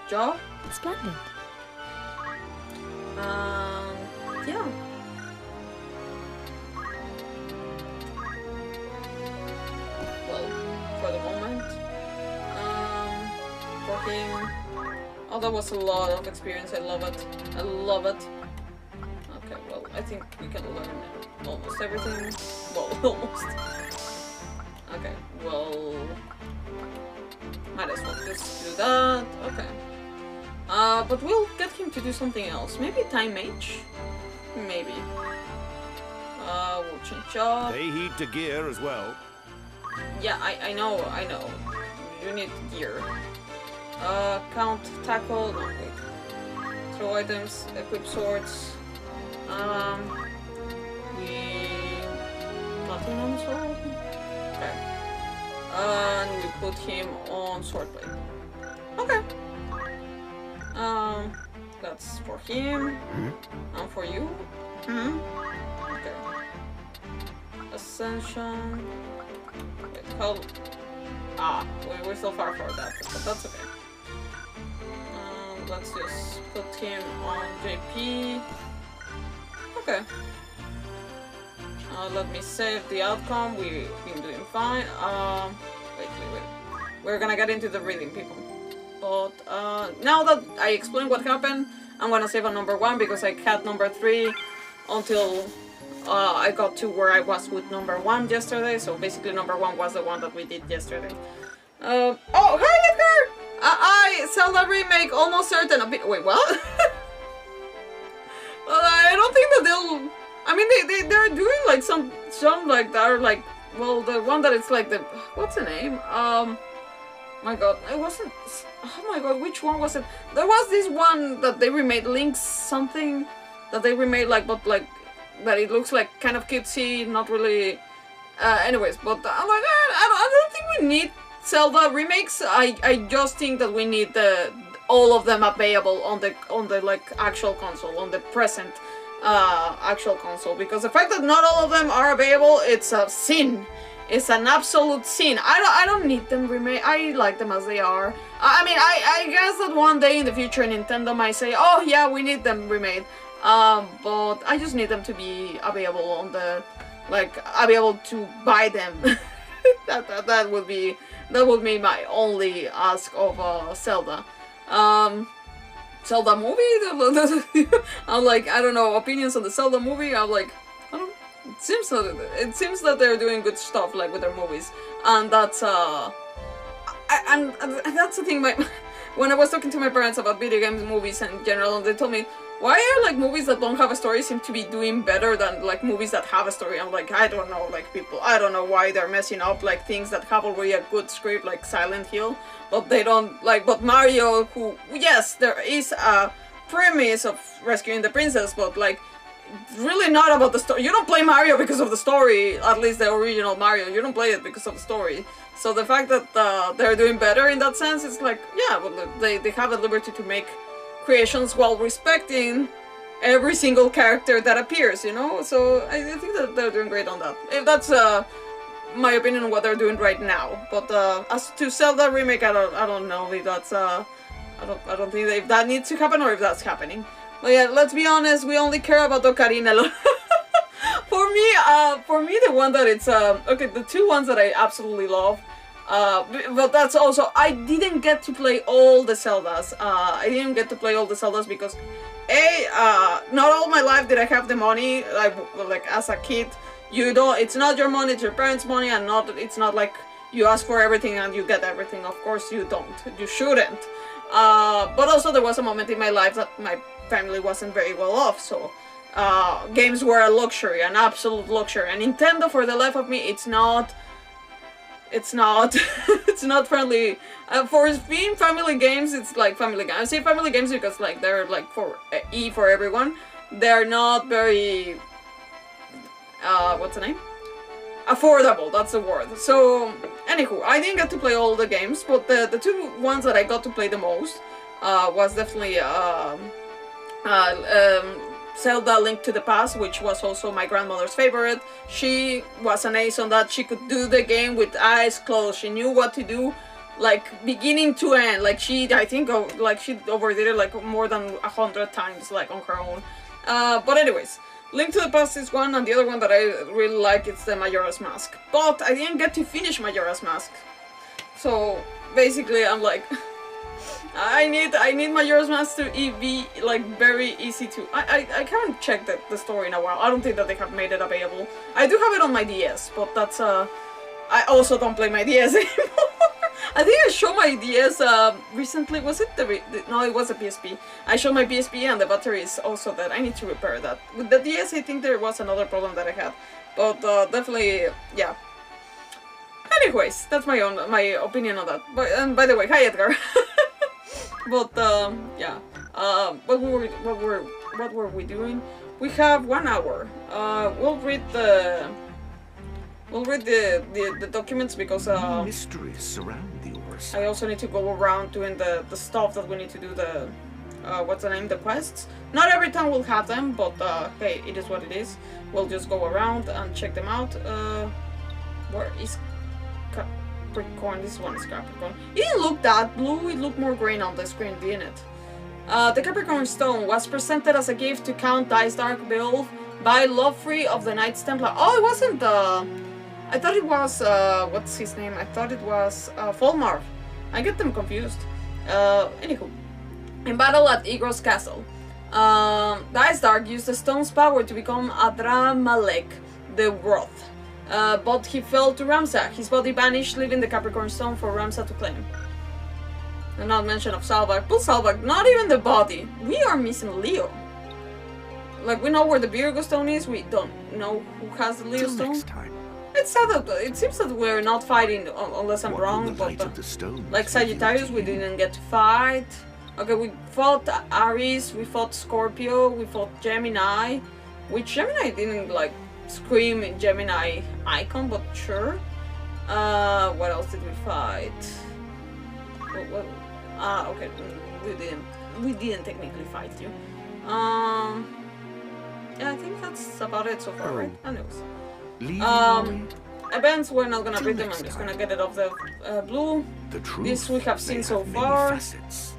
job. Splendid. Yeah. Well, for the moment, for him. Oh, that was a lot of experience. I love it. I love it. Okay, well, I think we can learn almost everything. Well, almost. Okay, well, might as well just do that. Okay. But we'll get him to do something else. Maybe Time Mage? Maybe. We'll change up. They heed to gear as well. Yeah, I know. You need gear. Count, tackle, no wait. Throw items, equip swords. Nothing on sword? Okay. And we put him on swordblade. Okay. That's for him. And for you. Okay. Ascension. Wait, we're still far for that, but that's okay. Let's just put him on JP. Okay. Let me save the outcome. We've been doing fine. Wait. We're gonna get into the reading, people. But now that I explained what happened, I'm gonna save on number 1 because I had number 3 until I got to where I was with number 1 yesterday. So basically number 1 was the one that we did yesterday. Oh, hi Edgar! I Zelda remake almost certain a bit. Wait, what? Well, I don't think that they'll. I mean, they're doing like some like that are like, well, the one that it's like the, what's the name? My God, it wasn't. Oh my God, which one was it? There was this one that they remade, Link's something, that they remade like, but like that it looks like kind of cutesy, not really. Anyways, but I'm like, I don't think we need Zelda remakes. I just think that we need all of them available on the like actual console, on the present actual console, because the fact that not all of them are available, it's a sin. It's an absolute sin. I don't need them remade. I like them as they are. I mean, I guess that one day in the future Nintendo might say, oh yeah, we need them remade. But I just need them to be available on the, like, I'll be able to buy them. that would be my only ask of Zelda. Zelda movie? I'm like, I don't know, opinions on the Zelda movie. I'm like, I don't. It seems that they're doing good stuff, like with their movies, and that's and that's the thing. When I was talking to my parents about video games, movies in general, and they told me, why are like movies that don't have a story seem to be doing better than like movies that have a story? I'm like, I don't know, like people, I don't know why they're messing up like things that have already a good script, like Silent Hill, but they don't like. But Mario, who, yes, there is a premise of rescuing the princess, but like, really not about the story. You don't play Mario because of the story, at least the original Mario. You don't play it because of the story. So the fact that they're doing better in that sense, it's like, yeah, well, they have a liberty to make creations while respecting every single character that appears, you know? So I think that they're doing great on that. If that's my opinion on what they're doing right now. But as to Zelda remake, I don't know if that's I don't think if that needs to happen or if that's happening. But yeah, let's be honest, we only care about Ocarina alone. For me, the one that it's okay, the two ones that I absolutely love, but that's also, I didn't get to play all the Zeldas. I didn't get to play all the Zeldas because not all my life did I have the money. Like as a kid, you don't. It's not your money; it's your parents' money, and it's not like you ask for everything and you get everything. Of course, you don't. You shouldn't. But also, there was a moment in my life that my family wasn't very well off, so games were a luxury, an absolute luxury. And Nintendo, for the life of me, it's not it's not friendly. For being family games, it's like family games. I say family games because like they're like for everyone. They're not very what's the name? Affordable, that's the word. So anywho, I didn't get to play all the games, but the two ones that I got to play the most was definitely Zelda Link to the Past, which was also my grandmother's favorite. She was an ace on that. She could do the game with eyes closed. She knew what to do, like beginning to end. Like I think she overdid it like more than 100 times, like on her own. But anyways, Link to the Past is one, and the other one that I really like is the Majora's Mask. But I didn't get to finish Majora's Mask, so basically I'm like, I need Majora's Mask to be like very easy to. I haven't checked the story in a while. I don't think that they have made it available. I do have it on my DS, but that's I also don't play my DS anymore. I think I showed my DS recently. Was it no? It was a PSP. I showed my PSP and the battery is also dead. I need to repair that. With the DS, I think there was another problem that I had, but definitely, yeah. Anyways, that's my opinion on that. But and by the way, hi Edgar. But yeah. What were we doing? We have 1 hour. We'll read the documents because mysteries surround the Oris. I also need to go around doing the stuff that we need to do, the what's the name, the quests. Not every time we'll have them, but hey, it is what it is. We'll just go around and check them out. Where is Capricorn. This one is Capricorn. It didn't look that blue, it looked more green on the screen, didn't it? The Capricorn Stone was presented as a gift to Count Dycedarg Beoulve by Lovefree of the Knights Templar. Oh, it wasn't I thought it was, what's his name? I thought it was Folmarv. I get them confused. Anywho. In battle at Igros Castle, Dycedarg used the stone's power to become Adramalek, the Wrath. But he fell to Ramza. His body vanished, leaving the Capricorn Stone for Ramza to claim. And not mention of Zalbaag. But Zalbaag, not even the body. We are missing Leo. Like, we know where the Virgo Stone is, we don't know who has the Leo Till Stone. next time. It's sad that it seems that we're not fighting, unless I'm What will wrong, the light but of the stones like Sagittarius, we reveal to you? didn't get to fight. Okay, we fought Aries, we fought Scorpio, we fought Gemini, which Gemini didn't like scream in Gemini icon, but sure. What else did we fight? Okay, we didn't technically fight you. Yeah, I think that's about it so far, right? Anyways. Leaving Events, we're not gonna Till read them, I'm next just time. gonna get it off the blue. the truth This we have seen may so have many far. facets.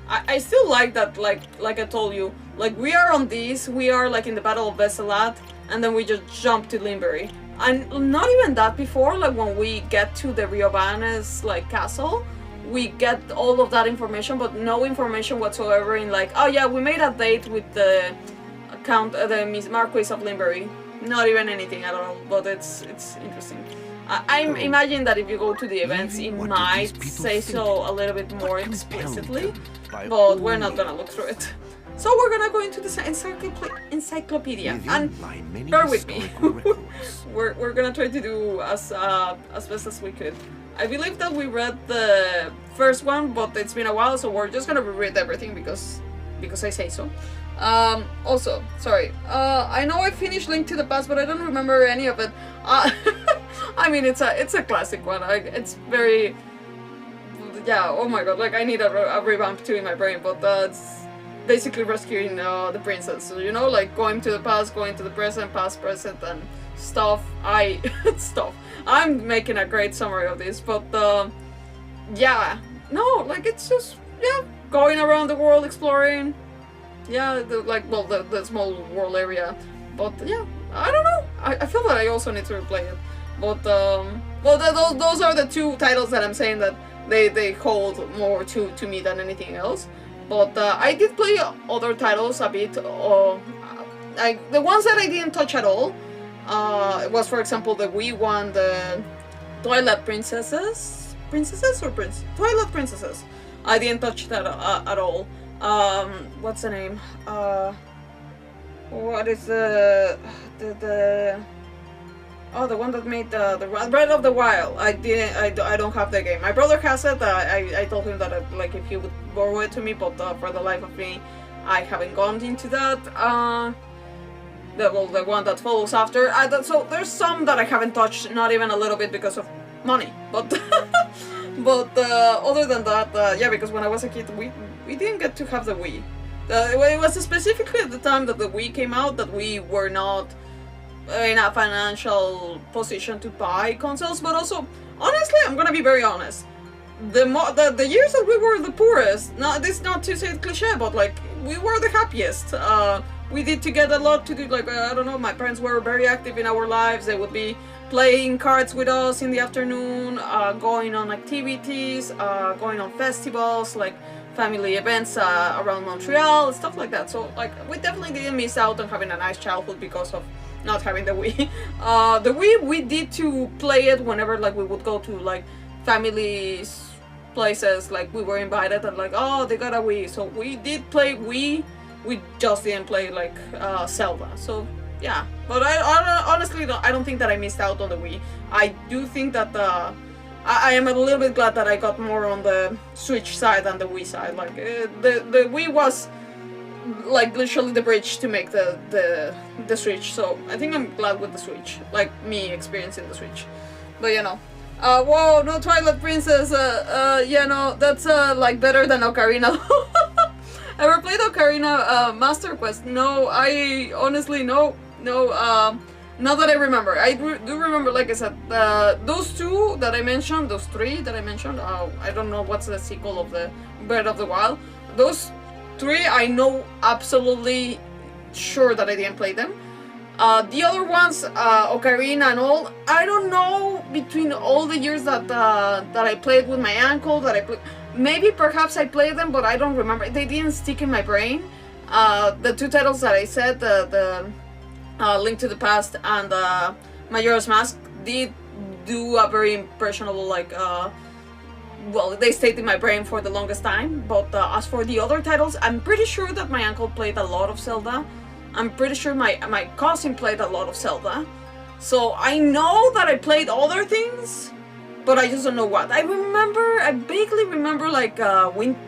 I still like that, like I told you, like we are on this, we are like in the Battle of Veselat, and then we just jump to Limbury. And not even that before, like when we get to the Riobanes like castle, we get all of that information, but no information whatsoever in like, oh yeah, we made a date with the the Marquis of Limbury. Not even anything at all, but it's interesting. I'm imagining that if you go to the events, it What do these might people say think? so a little bit more What compelled explicitly, them by but we're all not gonna look through it. So we're gonna go into the encyclopedia, Within and lie many bear with me. historical records. we're gonna try to do as best as we could. I believe that we read the first one, but it's been a while, so we're just gonna reread everything because I say so. Also, sorry. I know I finished Link to the Past, but I don't remember any of it. I mean, it's a classic one. It's very, yeah. Oh my god! Like I need a revamp too in my brain, but it's basically rescuing the princess. So, you know, like going to the past, going to the present, past, present, and stuff. I'm making a great summary of this, but yeah. No, like it's just going around the world exploring. Yeah, the small world area, but yeah, I don't know. I feel that I also need to replay it, but those are the two titles that I'm saying that they hold more to me than anything else. But I did play other titles a bit. The ones that I didn't touch at all was, for example, the Wii one, the Twilight Princesses, Twilight Princesses. I didn't touch that at all. What's the name? What is the one that made the Breath of the Wild. I don't have the game. My brother has it. I told him that like if he would borrow it to me, but for the life of me, I haven't gone into that. The one that follows after. So there's some that I haven't touched, not even a little bit because of money, but but other than that, yeah, because when I was a kid, we didn't get to have the Wii. It was specifically at the time that the Wii came out that we were not in a financial position to buy consoles, but also, honestly, I'm gonna be very honest. The years that we were the poorest, this not to say cliche, but like we were the happiest. We did to get a lot to do. Like I don't know, my parents were very active in our lives. They would be playing cards with us in the afternoon, going on activities, going on festivals, like family events around Montreal, stuff like that. So like we definitely didn't miss out on having a nice childhood because of not having the Wii. The Wii, we did to play it whenever like we would go to like families places, like we were invited and like, oh, they got a Wii, so we did play Wii. We just didn't play like Zelda. So yeah, but I honestly I don't think that I missed out on the Wii. I do think that I am a little bit glad that I got more on the Switch side than the Wii side. Like the Wii was like literally the bridge to make the Switch. So I think I'm glad with the Switch, like me experiencing the Switch. But you know, whoa, no Twilight Princess. Yeah, no, that's like better than Ocarina. Ever played Ocarina Master Quest? No, I honestly no. Not that I remember. I do remember, like I said, those two that I mentioned, those three that I mentioned. I don't know what's the sequel of the Breath of the Wild. Those three, I know absolutely sure that I didn't play them. The other ones, Ocarina and all, I don't know between all the years that I played with my uncle, maybe perhaps I played them, but I don't remember. They didn't stick in my brain. The two titles that I said, the Link to the Past and Majora's Mask, did do a very impressionable, like, well, they stayed in my brain for the longest time. But as for the other titles, I'm pretty sure that my uncle played a lot of Zelda. I'm pretty sure my cousin played a lot of Zelda. So I know that I played other things, but I just don't know what. I vaguely remember, like, Windbreaker?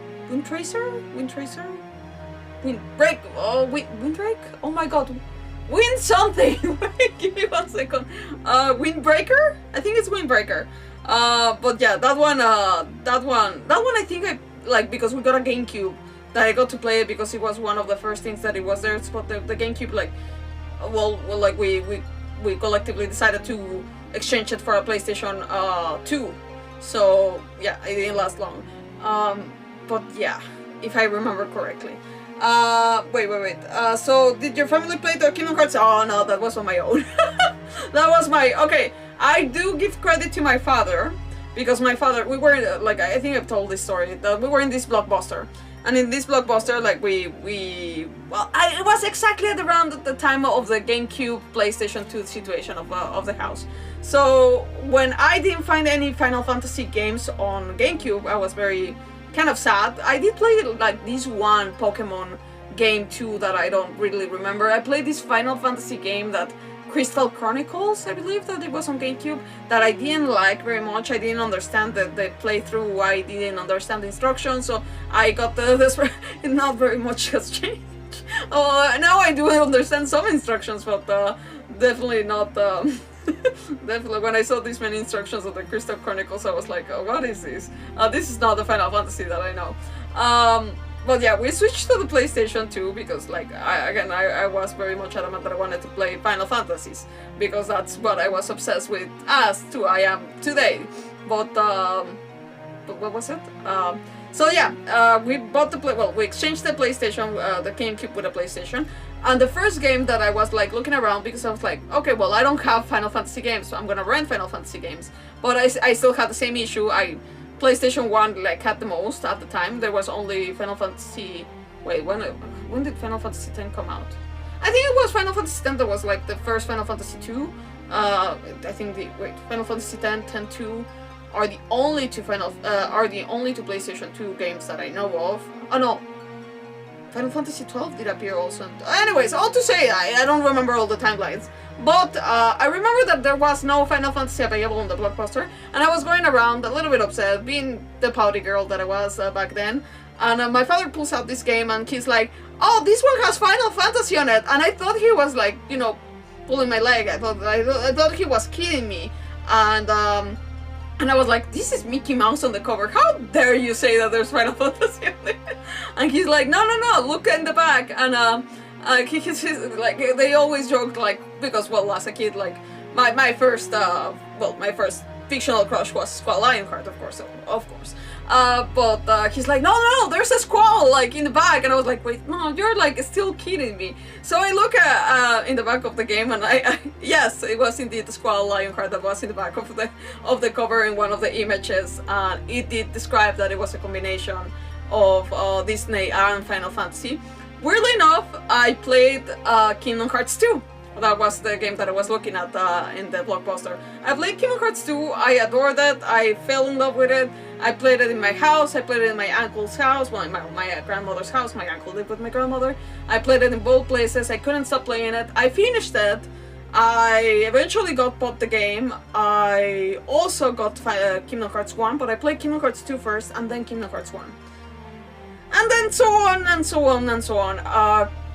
Oh my god. Wind something! Wait, give me 1 second. Windbreaker? I think it's Windbreaker. But yeah, that one I think I, like, because we got a GameCube, that I got to play it because it was one of the first things that it was there. But the GameCube, like, well, like we collectively decided to exchange it for a PlayStation 2. So yeah, it didn't last long. But yeah, if I remember correctly. Wait. So did your family play the Kingdom Hearts? Oh no, that was on my own. That was okay. I do give credit to my father, because my father, we were, like, I think I've told this story, that we were in this Blockbuster. And in this Blockbuster, like, it was exactly at around the time of the GameCube, PlayStation 2 situation of the house. So when I didn't find any Final Fantasy games on GameCube, I was very kind of sad. I did play, like, this one Pokemon game too that I don't really remember. I played this Final Fantasy game, that Crystal Chronicles, I believe that it was on GameCube, that I didn't like very much. I didn't understand the playthrough. I didn't understand the instructions, so I got this. Not very much has changed. Now I do understand some instructions, but definitely not. Definitely, when I saw these many instructions of the Crystal Chronicles, I was like, oh, what is this? This is not the Final Fantasy that I know. But yeah, we switched to the PlayStation 2 because, like, I was very much adamant that I wanted to play Final Fantasies, because that's what I was obsessed with as to I am today. But what was it? So yeah, we bought we exchanged the PlayStation, the GameCube with a PlayStation. And the first game that I was, like, looking around, because I was like, okay, well, I don't have Final Fantasy games, so I'm gonna rent Final Fantasy games. But I still had the same issue. PlayStation 1, like, had the most at the time. There was only Final Fantasy... Wait, when did Final Fantasy X come out? I think it was Final Fantasy X that was, like, the first Final Fantasy 2. I think Final Fantasy X, X-2 are the only two PlayStation 2 games that I know of. Oh no, Final Fantasy 12 did appear also. Anyways, all to say, I don't remember all the timelines. But I remember that there was no Final Fantasy available on the Blockbuster, and I was going around a little bit upset, being the pouty girl that I was back then. And my father pulls out this game, and he's like, "Oh, this one has Final Fantasy on it." And I thought he was, like, you know, pulling my leg. I thought he was kidding me. And I was like, "This is Mickey Mouse on the cover. How dare you say that there's Final Fantasy on it?" And he's like, "No, look in the back." And he's like, they always joked, like, because, well, as a kid, like, my first fictional crush was Squall Lionheart, of course. But he's like, no, there's a squall, like, in the back. And I was like, wait, no, you're, like, still kidding me. So I look in the back of the game, and yes, it was indeed the Squall Lionheart that was in the back of the cover in one of the images. And it did describe that it was a combination of Disney and Final Fantasy. Weirdly enough, I played Kingdom Hearts 2. That was the game that I was looking at in the Blockbuster. I played Kingdom Hearts 2, I adored it, I fell in love with it. I played it in my house, I played it in my uncle's house, well, my grandmother's house. My uncle lived with my grandmother. I played it in both places, I couldn't stop playing it. I finished it. I eventually bought the game. I also got Kingdom Hearts 1, but I played Kingdom Hearts 2 first, and then Kingdom Hearts 1. And then so on and so on and so on.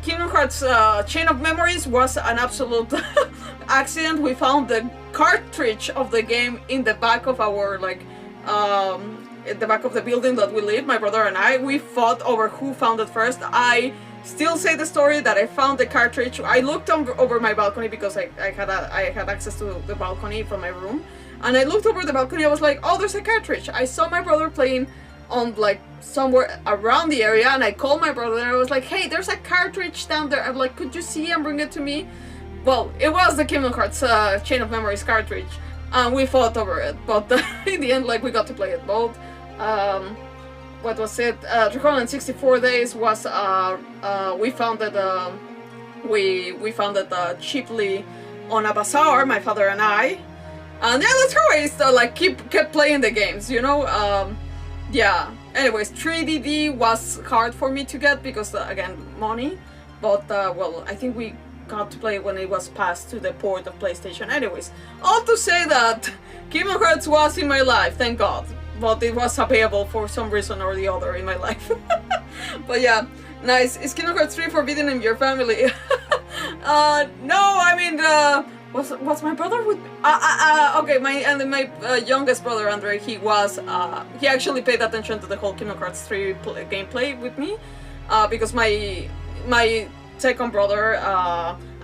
Kingdom Hearts Chain of Memories was an absolute accident. We found the cartridge of the game in the back of our, like, in the back of the building that we lived, my brother and I. We fought over who found it first. I still say the story that I found the cartridge. I looked over my balcony because I had access to the balcony from my room, and I looked over the balcony. I was like, oh, there's a cartridge. I saw my brother playing on like somewhere around the area, and I called my brother and I was like, hey, there's a cartridge down there. I'm like, could you see and bring it to me? Well, it was the Kingdom Hearts Chain of Memories cartridge, and we fought over it, but in the end, like, we got to play it both. What was it? 364 days was we found it we found it cheaply on a bazaar, my father and I, and yeah, that's how I used to like kept playing the games, you know. Yeah. Anyways, 3DD was hard for me to get because again, money, but well, I think we got to play when it was passed to the port of PlayStation. Anyways, all to say that Kingdom Hearts was in my life, thank God. But it was available for some reason or the other in my life. But yeah, nice. Is Kingdom Hearts 3 forbidden in your family? No, I mean, was my brother with me? Okay, my youngest brother, Andre, he actually paid attention to the whole Kingdom Hearts 3 gameplay with me. Because my second brother,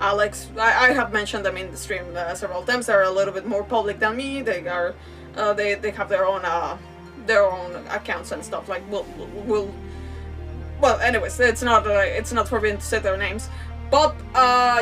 Alex, I have mentioned them in the stream several times. They're a little bit more public than me. They are... they have their own accounts and stuff. Like well, anyways, it's not forbidden to say their names. But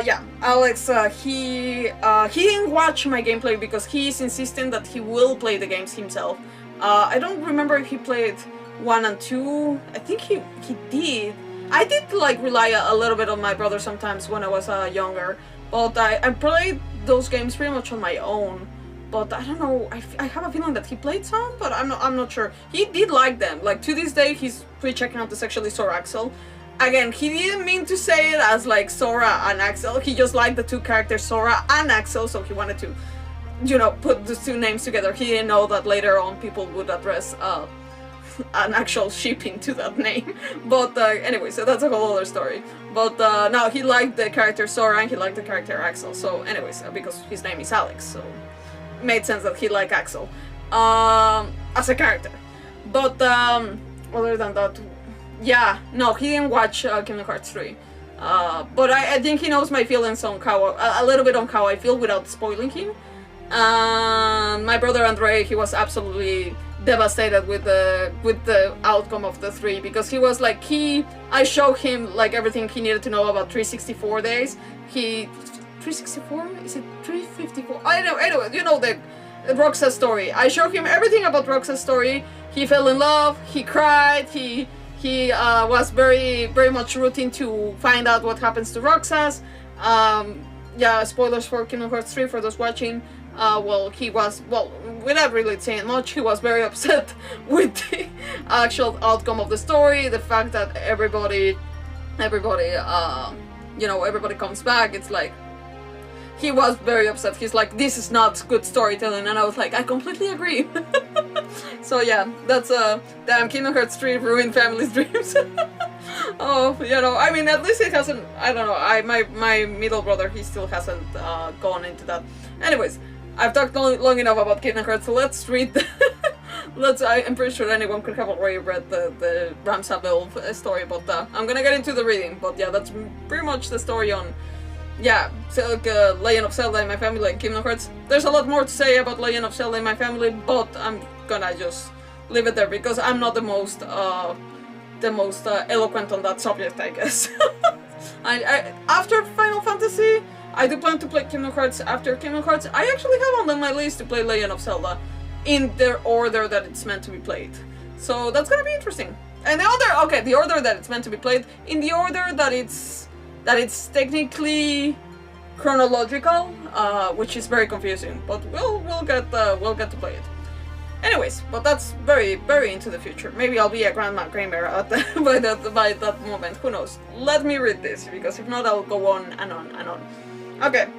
yeah, Alex, he didn't watch my gameplay because he's insisting that he will play the games himself. I don't remember if he played 1 and 2. I think he did. I did like rely a little bit on my brother sometimes when I was younger, but I played those games pretty much on my own. But I don't know, I have a feeling that he played some, but I'm not sure. He did like them. Like, to this day, his Twitch account is actually Sora Axel. Again, he didn't mean to say it as, like, Sora and Axel. He just liked the two characters, Sora and Axel, so he wanted to, you know, put the two names together. He didn't know that later on people would address an actual shipping to that name. But anyway, so that's a whole other story. But no, he liked the character Sora and he liked the character Axel. So anyways, because his name is Alex, so... made sense that he liked Axel as a character. But other than that, yeah, no, he didn't watch Kingdom Hearts 3. But I think he knows my feelings on how a little bit on how I feel without spoiling him. My brother Andre, he was absolutely devastated with the outcome of the 3 because he was like I showed him like everything he needed to know about 364 days. 364? Is it 354? I don't know, anyway, you know the Roxas story. I showed him everything about Roxas story. He fell in love, he cried, he was very, very much rooting to find out what happens to Roxas. Yeah, spoilers for Kingdom Hearts 3 for those watching. Without really saying much, he was very upset with the actual outcome of the story. The fact that everybody, you know, everybody comes back. It's like, he was very upset. He's like, this is not good storytelling, and I was like, I completely agree. So yeah, that's damn, Kingdom Hearts 3 ruined family's dreams. Oh, you know, I mean, at least it hasn't, I don't know, my middle brother, he still hasn't gone into that. Anyways, I've talked long enough about Kingdom Hearts, so let's read I'm pretty sure anyone could have already read the Ramza Beoulve story, but I'm gonna get into the reading. But yeah, that's pretty much the story on, yeah, so, Legend of Zelda in my family, like Kingdom Hearts. There's a lot more to say about Legend of Zelda in my family, but I'm gonna just leave it there because I'm not the most eloquent on that subject, I guess. I after Final Fantasy, I do plan to play Kingdom Hearts. After Kingdom Hearts, I actually have on my list to play Legend of Zelda in the order that it's meant to be played. So that's gonna be interesting. And the order that it's meant to be played, in the order that it's technically chronological, which is very confusing, but we'll get to play it. Anyways, but that's very, very into the future. Maybe I'll be a grandma gamer by that moment. Who knows? Let me read this, because if not, I'll go on and on and on. Okay.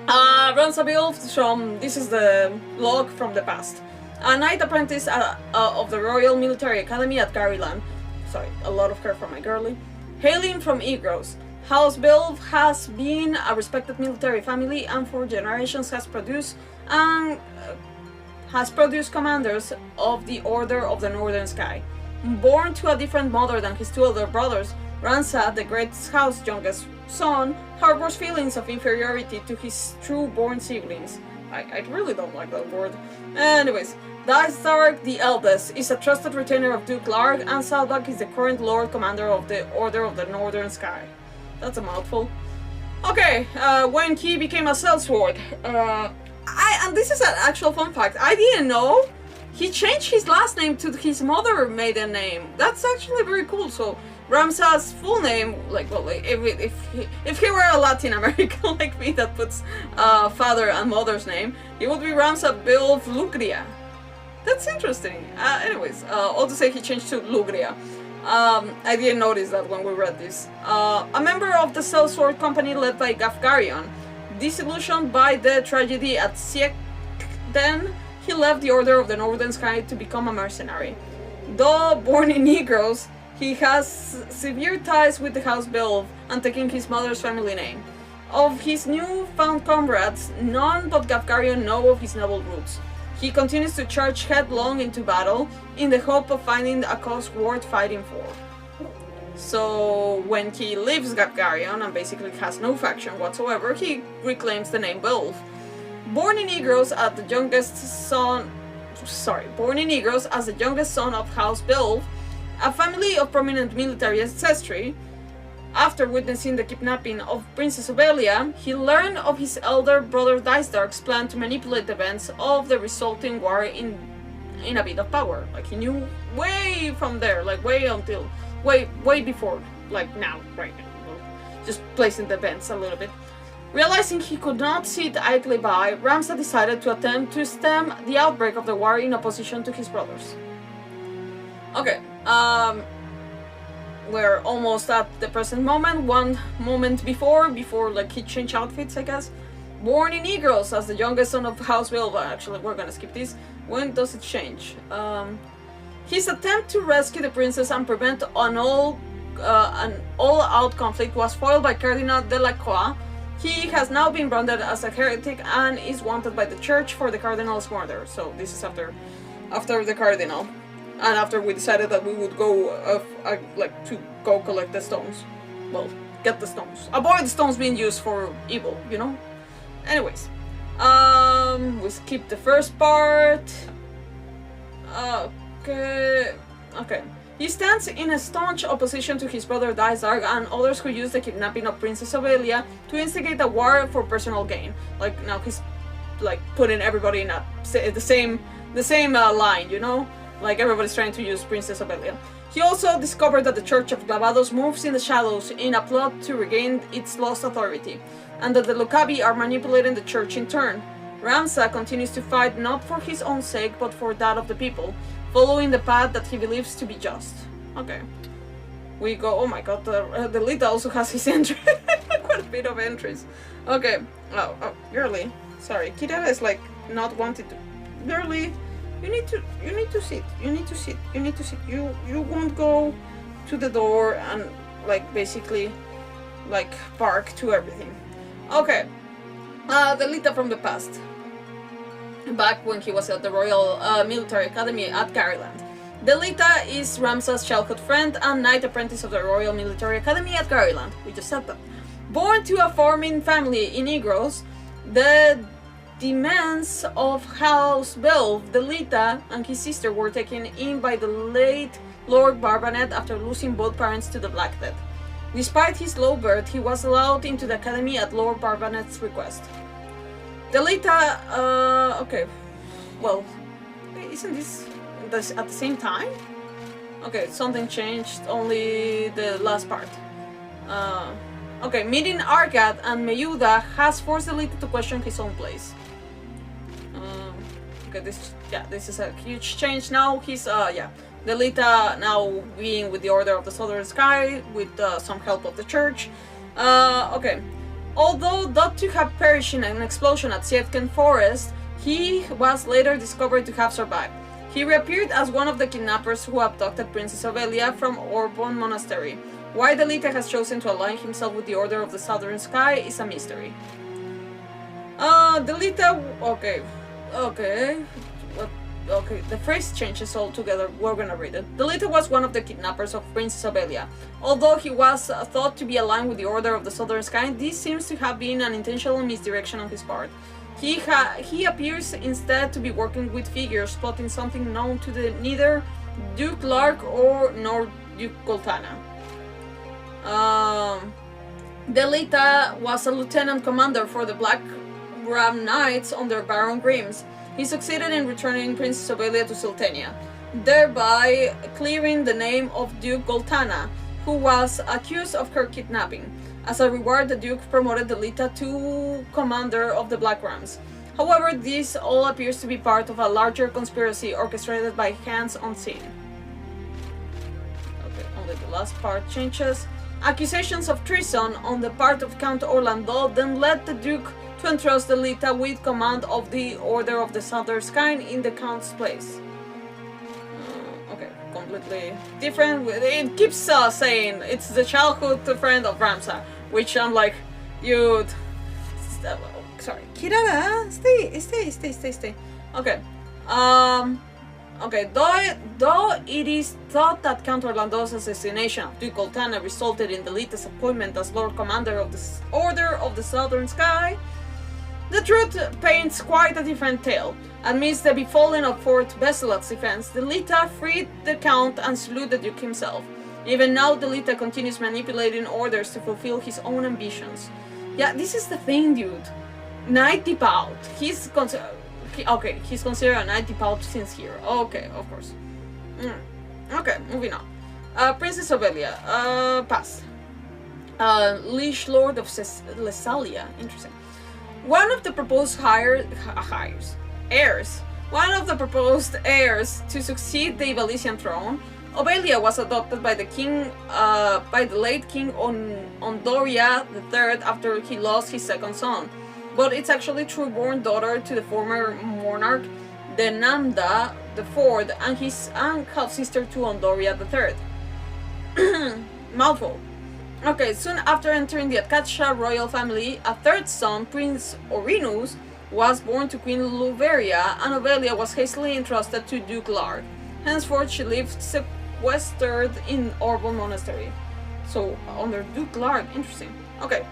Ramza Beoulve this is the log from the past. A knight apprentice of the Royal Military Academy at Garyland. Sorry, a lot of care for my girlie. Hailing from Egros. House Beoulve has been a respected military family and for generations has produced commanders of the Order of the Northern Sky. Born to a different mother than his two elder brothers, Ramza, the great house's youngest son, harbors feelings of inferiority to his true-born siblings. I really don't like that word. Anyways, Dycedarg, the eldest, is a trusted retainer of Duke Larg, and Zalbaag is the current Lord Commander of the Order of the Northern Sky. That's a mouthful. Okay, when he became a sellsword, and this is an actual fun fact, I didn't know he changed his last name to his mother's maiden name. That's actually very cool. So Ramza's full name, like, well, like, if he were a Latin American like me that puts father and mother's name, it would be Ramza Beoulve Lugria. That's interesting. Anyways, all to say he changed to Lugria. I didn't notice that when we read this. A member of the sellsword company led by Gafgarion, disillusioned by the tragedy at Siekden, he left the Order of the Northern Sky to become a mercenary. Though born in Negros, he has severe ties with the House Beoulve and taking his mother's family name. Of his newfound comrades, none but Gafgarion know of his noble roots. He continues to charge headlong into battle in the hope of finding a cause worth fighting for. So when he leaves Gafgarion and basically has no faction whatsoever, he reclaims the name Beoulve. Born in Negros as the youngest son of House Beoulve, a family of prominent military ancestry, after witnessing the kidnapping of Princess Obelia, he learned of his elder brother Dycedarg's plan to manipulate the events of the resulting war in a bit of power. Like, he knew way from there, like way before, like now, right now. Just placing the events a little bit. Realizing he could not sit idly by, Ramza decided to attempt to stem the outbreak of the war in opposition to his brothers. Okay, we're almost at the present moment, one moment before like he changed outfits, I guess. Born in Negros as the youngest son of House Beoulve, actually we're gonna skip this. When does it change? His attempt to rescue the princess and prevent an all-out conflict was foiled by Cardinal Delacroix. He has now been branded as a heretic and is wanted by the church for the cardinal's murder. So this is after the cardinal. And after we decided that we would go, to go collect the stones. Well, get the stones. Avoid stones being used for evil, you know? Anyways. We skipped the first part. Okay. He stands in a staunch opposition to his brother Dycedarg and others who use the kidnapping of Princess Obelia to instigate a war for personal gain. Like, now he's, like, putting everybody in the same line, you know? Like, everybody's trying to use Princess Obelia. He also discovered that the Church of Clavados moves in the shadows in a plot to regain its lost authority, and that the Lucavi are manipulating the church in turn. Ramza continues to fight not for his own sake, but for that of the people, following the path that he believes to be just. Okay. We go, oh my god, the Lita also has his entry. Quite a bit of entries. Okay. Oh, girly. Sorry, Kirara is like not wanted to. Girly. You need to sit. You won't go to the door and like basically like bark to everything. Okay. The Lita from the past. Back when he was at the Royal Military Academy at Garyland. The Lita is Ramza's childhood friend and knight apprentice of the Royal Military Academy at Garyland. We just said that. Born to a farming family in Negros, the demise of House Beoulve, the Lita and his sister were taken in by the late Lord Barbanet after losing both parents to the Black Death. Despite his low birth, he was allowed into the academy at Lord Barbanet's request. The Lita, okay, well, isn't this at the same time? Okay, something changed, only the last part. Okay, meeting Argat and Meyuda has forced the Lita to question his own place. Okay, this is a huge change now. He's, the Lita now being with the Order of the Southern Sky with some help of the church. Okay, although thought to have perished in an explosion at Sietken Forest, he was later discovered to have survived. He reappeared as one of the kidnappers who abducted Princess Obelia from Orbon Monastery. Why the Lita has chosen to align himself with the Order of the Southern Sky is a mystery. The Lita, okay. What okay, the phrase changes altogether. We're gonna read it. The Lita was one of the kidnappers of Princess Obelia. Although he was thought to be aligned with the Order of the Southern Sky, this seems to have been an intentional misdirection on his part. He appears instead to be working with figures plotting something known to neither Duke Lark nor Duke Goltana. The Lita was a lieutenant commander for the Black Ram Knights under Baron Grimm's. He succeeded in returning Princess Obelia to Sultania, thereby clearing the name of Duke Goltana, who was accused of her kidnapping. As a reward, the Duke promoted the Lita to commander of the Black Rams. However, this all appears to be part of a larger conspiracy orchestrated by hands unseen. Okay, only the last part changes. Accusations of treason on the part of Count Orlando then led the Duke to entrust the Lita with command of the Order of the Southern Sky in the Count's place. Okay, completely different. It keeps saying it's the childhood friend of Ramza, which I'm like, dude. Sorry, Kirara, stay. Okay, okay. Though it is thought that Count Orlando's assassination of Duke Goltana resulted in the Lita's appointment as Lord Commander of the Order of the Southern Sky, the truth paints quite a different tale. Amidst the befalling of Fort Besselat's defense, the Lita freed the Count and slew the Duke himself. Even now, the Lita continues manipulating orders to fulfill his own ambitions. Yeah, this is the thing, dude. Knight Depout. He's considered a Knight Depout since here. Okay, of course. Okay, moving on. Princess Obelia. Pass. Liege Lord of Lesalia. Interesting. One of the proposed heirs. One of the proposed heirs to succeed the Ivalician throne, Obelia was adopted by the late King Ondoria III after he lost his second son. But it's actually true-born daughter to the former monarch, Denamda IV, and half-sister to Ondoria III. Mouthful. Okay, soon after entering the Akatsha royal family, a third son, Prince Orinus, was born to Queen Luveria, and Obelia was hastily entrusted to Duke Larg. Henceforth, she lived sequestered in Orbon Monastery. So, under Duke Larg, interesting. Okay.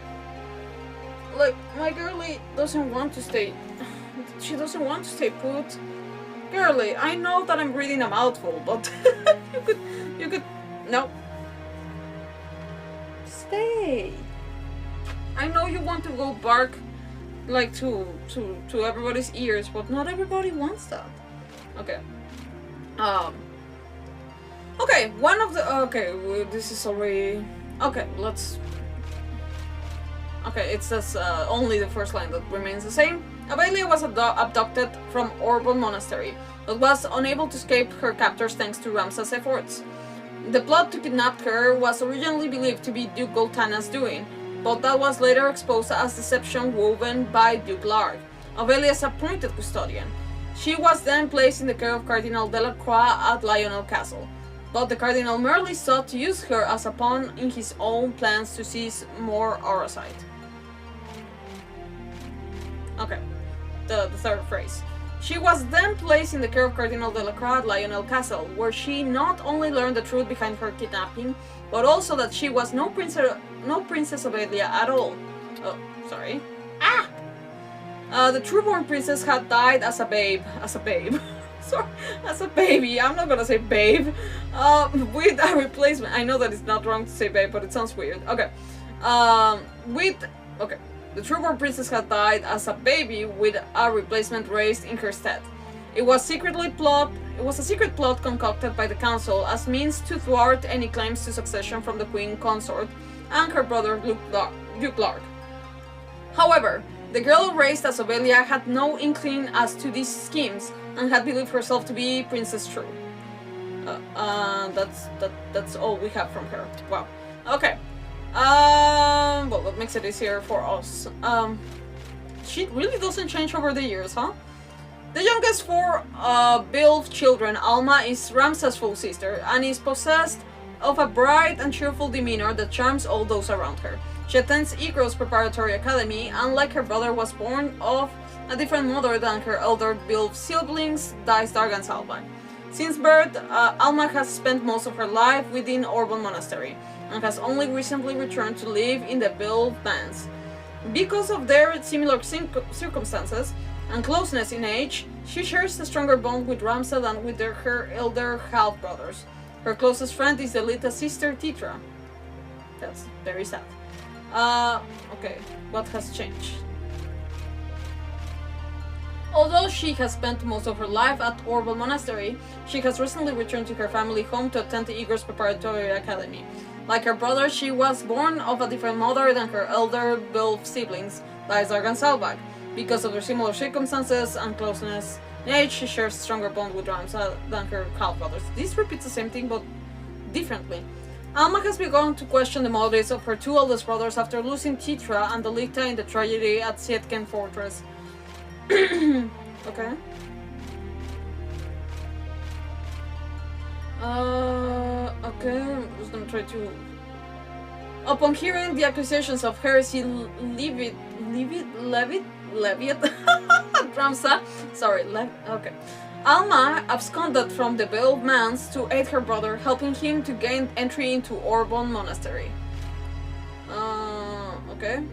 Like, my girlie doesn't want to stay. She doesn't want to stay put. Girlie, I know that I'm reading a mouthful, but you could. No. Stay. I know you want to go bark, like to everybody's ears, but not everybody wants that. Okay. Okay. One of the. Okay, this is already. Okay, let's. Okay, it says only the first line that remains the same. Obelia was abducted from Orbon Monastery, but was unable to escape her captors thanks to Ramza's efforts. The plot to kidnap her was originally believed to be Duke Goltana's doing, but that was later exposed as deception woven by Duke Larg, Obelia's appointed custodian. She was then placed in the care of Cardinal Delacroix at Lionel Castle, but the Cardinal merely sought to use her as a pawn in his own plans to seize more Aurosite. Okay, the third phrase. She was then placed in the care of Cardinal Delacroix at Lionel Castle, where she not only learned the truth behind her kidnapping, but also that she was no Princess Obelia at all. Oh, sorry. The true-born princess had died as a babe. Sorry, as a baby. I'm not gonna say babe. With a replacement. I know that it's not wrong to say babe, but it sounds weird. Okay. Okay. The true-born princess had died as a baby with a replacement raised in her stead. It was a secret plot concocted by the council as means to thwart any claims to succession from the queen consort and her brother Duke Larg. However, the girl raised as Obelia had no inkling as to these schemes and had believed herself to be Princess True. That's all we have from her. Wow. Okay. Well, what makes it easier for us? She really doesn't change over the years, huh? The youngest four Beoulve children, Alma is Ramza's full sister and is possessed of a bright and cheerful demeanor that charms all those around her. She attends Egro's preparatory academy, and like her brother was born of a different mother than her elder Beoulve siblings, Dycedarg and Zalbaag. Since birth, Alma has spent most of her life within Orbon Monastery, and has only recently returned to live in the Beoulve Bands. Because of their similar circumstances and closeness in age, she shares a stronger bond with Ramza than with her elder half-brothers. Her closest friend is the little sister Titra. That's very sad. Okay, what has changed? Although she has spent most of her life at Orbon Monastery, she has recently returned to her family home to attend the Eagre's preparatory academy. Like her brother, she was born of a different mother than her elder Beoulve siblings, Dycedarg and Zalbaag. Because of their similar circumstances and closeness in age, she shares a stronger bond with Ramza than her half-brothers. This repeats the same thing, but differently. Alma has begun to question the motives of her two eldest brothers after losing Titra and Delicta in the tragedy at Sietken Fortress. Okay. Okay, I'm just gonna try to... Upon hearing the accusations of heresy Leviat Ramza, sorry, okay. Alma absconded from the Beoulve Manse to aid her brother, helping him to gain entry into Orbon Monastery. Okay.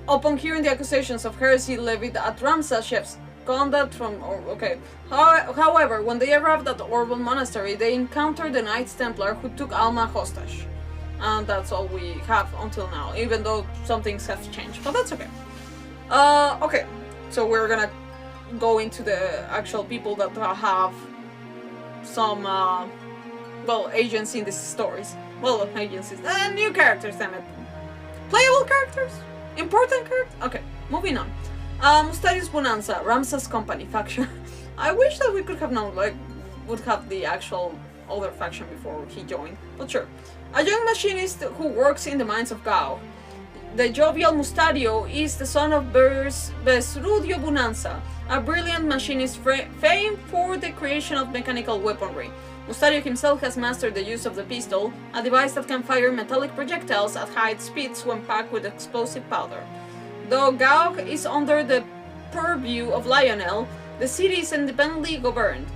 Upon hearing the accusations of heresy levied at Ramza, she absconded from... Okay. However, when they arrived at Orbon Monastery, they encountered the Knights Templar who took Alma hostage. And that's all we have until now, even though some things have changed. But that's okay. Okay. So we're gonna go into the actual people that have some, well, agency in these stories. Well, agencies. New characters, damn it. Playable characters? Important characters? Okay, moving on. Mustarius Bonanza, Ramza's company faction. I wish that we could have known, like, would have the actual other faction before he joined, but sure. A young machinist who works in the mines of Gao. The jovial Mustario is the son of Besrudio Bonanza, a brilliant machinist famed for the creation of mechanical weaponry. Mustario himself has mastered the use of the pistol, a device that can fire metallic projectiles at high speeds when packed with explosive powder. Though Gao is under the purview of Lionel, the city is independently governed.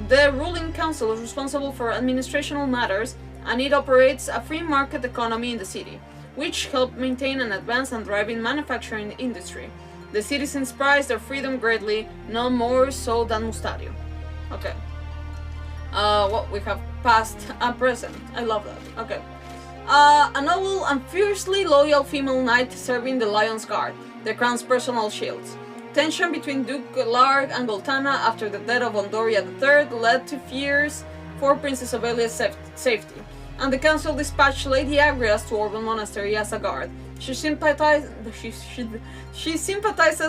The ruling council is responsible for administrational matters, and it operates a free market economy in the city, which help maintain an advanced and thriving manufacturing industry. The citizens prize their freedom greatly, no more so than Mustario. Okay. Well, we have past and present. I love that. Okay. A noble and fiercely loyal female knight serving the Lion's Guard, the crown's personal shields. Tension between Duke Larg and Goltana after the death of Ondoria III led to fears for Princess Ivalice's safety, and the council dispatched Lady Agrias to Orbon Monastery as a guard. She sympathizes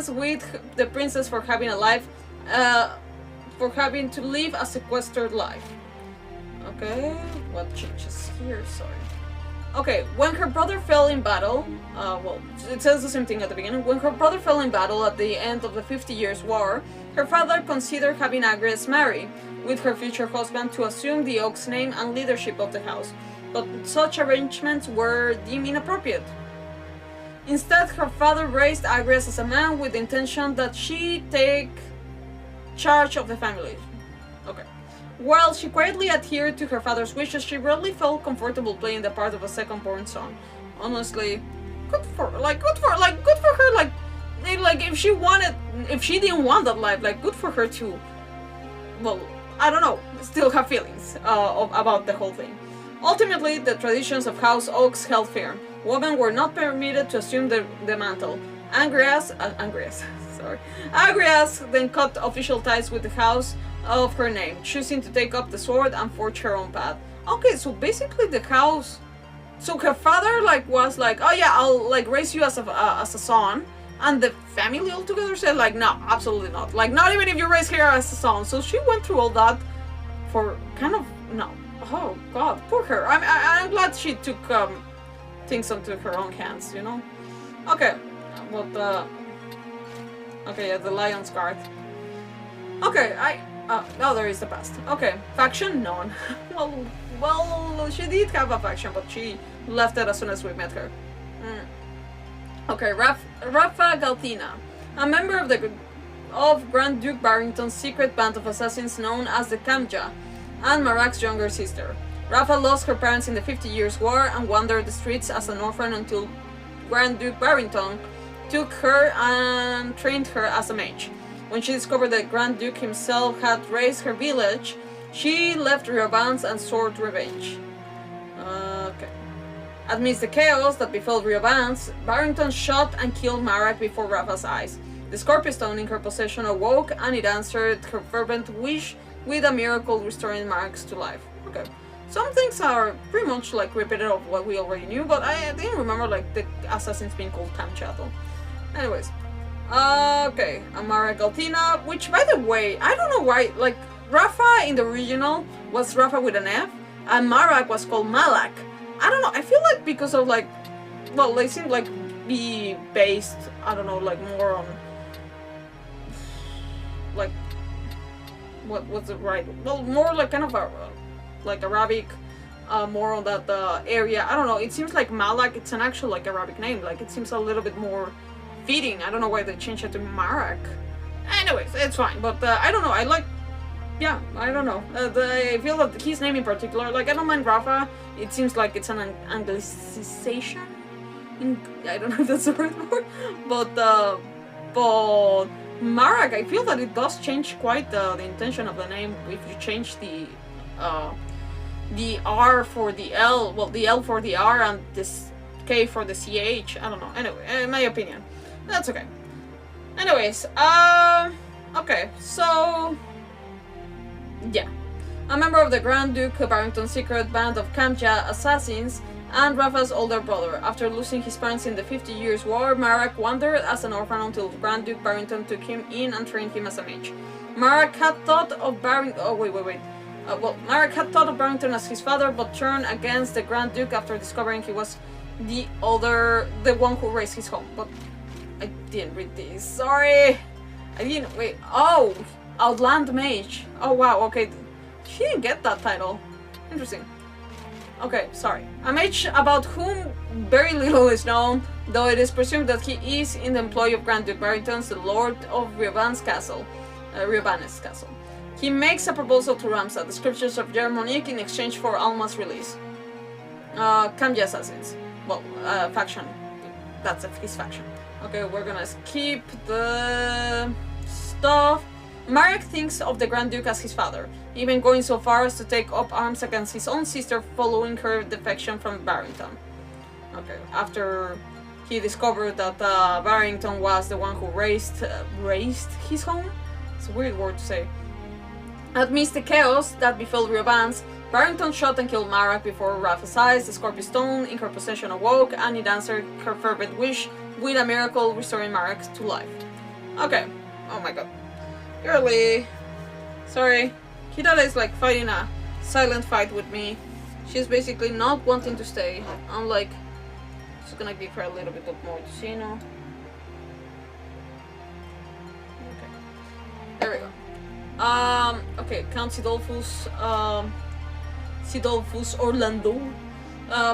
with the princess for having to live a sequestered life. Okay, what changes here? Sorry. Okay, when her brother fell in battle, well, it says the same thing at the beginning. When her brother fell in battle at the end of the 50 Years' War, her father considered having Agrias marry with her future husband to assume the Oak's name and leadership of the house, but such arrangements were deemed inappropriate. Instead, her father raised Agrias as a man with the intention that she take charge of the family. Okay. While she quietly adhered to her father's wishes, she rarely felt comfortable playing the part of a second-born son. Honestly, good for her. Like, if she didn't want that life, like, good for her too. Well, I don't know, still have feelings about the whole thing. Ultimately, the traditions of House Oaks held firm. Women were not permitted to assume the mantle. Agrias then cut official ties with the house of her name, choosing to take up the sword and forge her own path. Okay, so basically the house... So her father was like, oh yeah, I'll raise you as a son, and the family altogether said like, no, absolutely not. Like, not even if you raise her as a son. So she went through all that for kind of... No. Oh god, poor her. I'm glad she took things into her own hands, you know? Okay, but okay, yeah, the Lion's Guard. Okay, oh, there is the past. Okay, faction? None. well, she did have a faction, but she left it as soon as we met her. Okay, Rafa Galtina, a member of Grand Duke Barrington's secret band of assassins known as the Kamja, and Marak's younger sister. Rafa lost her parents in the 50 Years' War and wandered the streets as an orphan until Grand Duke Barrington took her and trained her as a mage. When she discovered that Grand Duke himself had raised her village, she left Riobans and sought revenge. Okay. Amidst the chaos that befell Riobans, Barrington shot and killed Marak before Rafa's eyes. The Scorpio Stone in her possession awoke and it answered her fervent wish with a miracle restoring Marak to life. Okay. Some things are pretty much like repetitive of what we already knew, but I didn't remember like the assassins being called Kamchato. Anyways. Okay, Amara Galtina, which by the way, I don't know why, like, Rafa in the original was Rafa with an F, and Marak was called Malak. I don't know, I feel like because of like, well, they seem like be based, I don't know, like more on, like, what's it right, well, more like kind of a, like Arabic, more on that area, I don't know, it seems like Malak, it's an actual like Arabic name, like it seems a little bit more fitting. I don't know why they changed it to Marak. Anyways, it's fine, but I don't know, I like, yeah, I don't know. I feel that his name in particular, like I don't mind Rafa, it seems like it's an anglicization? I don't know if that's the right word, but Marak, I feel that it does change quite the intention of the name if you change the R for the L, well, the L for the R and this K for the CH, I don't know, anyway, in my opinion. That's okay. Anyways, okay, so, yeah. A member of the Grand Duke Barrington's secret band of Kamja assassins and Rafa's older brother. After losing his parents in the 50 Years' War, Marak wandered as an orphan until Grand Duke Barrington took him in and trained him as a mage. Marak had thought of Barrington... Oh, wait. Marak had thought of Barrington as his father, but turned against the Grand Duke after discovering he was the one who raised his home. But I didn't read this. Sorry! I didn't... Wait. Oh! Outland Mage. Oh, wow. Okay. She didn't get that title. Interesting. Okay, sorry. A mage about whom very little is known, though it is presumed that he is in the employ of Grand Duke Barrington's, the Lord of Riobanes Castle. He makes a proposal to Ramza, the scriptures of Germonique, in exchange for Alma's release. Kamja Assassins. Well, faction. That's his faction. Okay, we're gonna skip the stuff. Marek thinks of the Grand Duke as his father, even going so far as to take up arms against his own sister following her defection from Barrington. Okay, after he discovered that Barrington was the one who raised his home? It's a weird word to say. Amidst the chaos that befell Riobans, Barrington shot and killed Marak before Rafa's eyes. The Scorpio Stone in her possession awoke, and it answered her fervent wish with a miracle restoring Marak to life. Okay. Oh my god. Girly. Sorry. Hidara is like fighting a silent fight with me. She's basically not wanting to stay. I'm like, just gonna give her a little bit of more to see now. Okay. There we go. Okay, Count Sidolfus Orlando,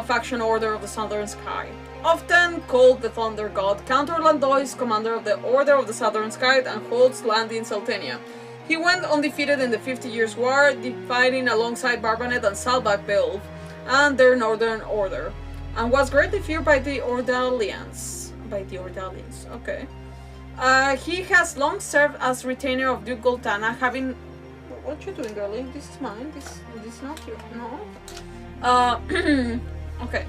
faction Order of the Southern Sky. Often called the Thunder God, Count Orlando is commander of the Order of the Southern Sky and holds land in Sultania. He went undefeated in the 50 Years' War, fighting alongside Barbanet and Zalbaag Beoulve and their Northern Order, and was greatly feared by the Ordalians. Okay. He has long served as retainer of Duke Goltana, having... What you doing, girlie? This is mine. This is not your... No? Okay.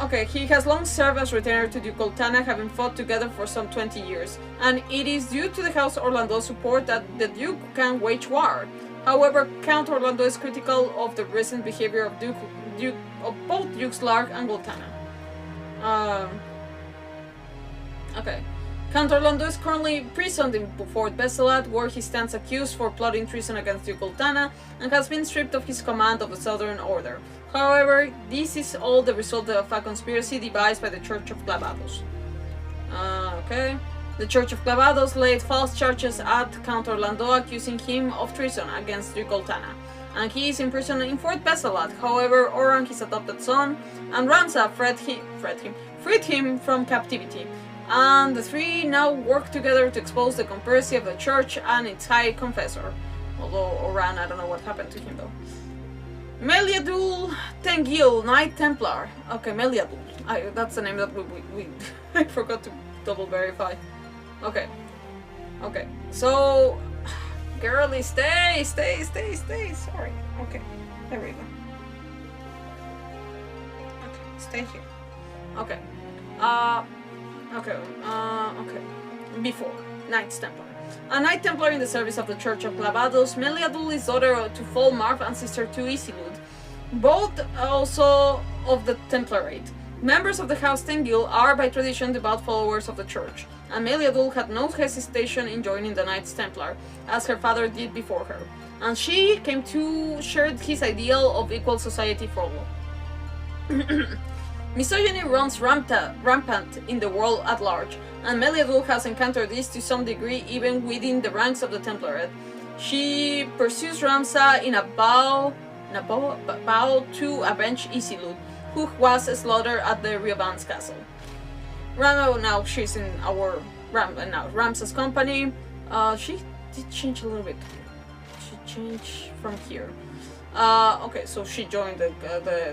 Okay, he has long served as retainer to Duke Goltana, having fought together for some 20 years, and it is due to the House Orlando's support that the Duke can wage war. However, Count Orlando is critical of the recent behavior of both Dukes Lark and Goltana. Okay. Count Orlando is currently imprisoned in Fort Besselat, where he stands accused for plotting treason against Duke Goltana and has been stripped of his command of the Southern Order. However, this is all the result of a conspiracy devised by the Church of Clavados. Okay. The Church of Clavados laid false charges at Count Orlando, accusing him of treason against Duke Goltana, and he is imprisoned in Fort Besselat. However, Oran, his adopted son, and Ramza freed him from captivity, and the three now work together to expose the conspiracy of the church and its high confessor. Although Oran, I don't know what happened to him though. Meliadul Tengil, Knight Templar. Okay, Meliadul. That's the name that we I forgot to double verify. Okay. Okay. So, girly, stay. Sorry. Okay. There we go. Okay, stay here. Okay. Okay. Before. Knights Templar. A Knight Templar in the service of the Church of Clavados, Meliadul is daughter to Folmarv and sister to Isilud, both also of the Templarate. Members of the House Tengil are by tradition devout followers of the Church, and Meliadul had no hesitation in joining the Knights Templar, as her father did before her, and she came to share his ideal of equal society for all. Misogyny runs rampant in the world at large, and Meliadul has encountered this to some degree even within the ranks of the Templarate. She pursues Ramza in a vow to avenge Isilud, who was slaughtered at the Rioban's castle. Now she's in our Ramza's company. She did change a little bit. She changed from here. Okay, so she joined the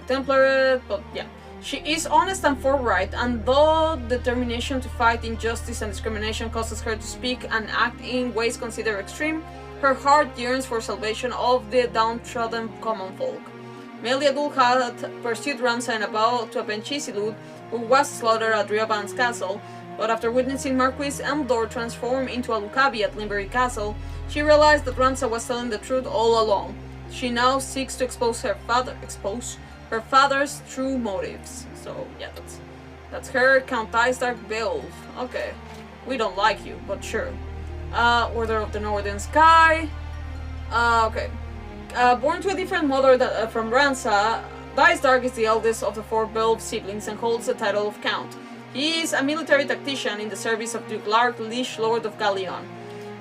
Templarate, but yeah. She is honest and forthright, and though determination to fight injustice and discrimination causes her to speak and act in ways considered extreme, her heart yearns for salvation of the downtrodden common folk. Meliadul had pursued Ramza in a vow to avenge Isilud, who was slaughtered at Rioban's castle, but after witnessing Marquis Elmdor transform into a Lucavi at Limbury Castle, she realized that Ramza was telling the truth all along. She now seeks to expose her father's true motives. So yeah, that's her. Count Dycedarg Beoulve. Okay, we don't like you, but sure. Order of the Northern Sky. Okay. Born to a different mother from Ramza, Dycedarg is the eldest of the 4 Beoulve siblings and holds the title of Count. He is a military tactician in the service of Duke Larg, Liege Lord of Galleon.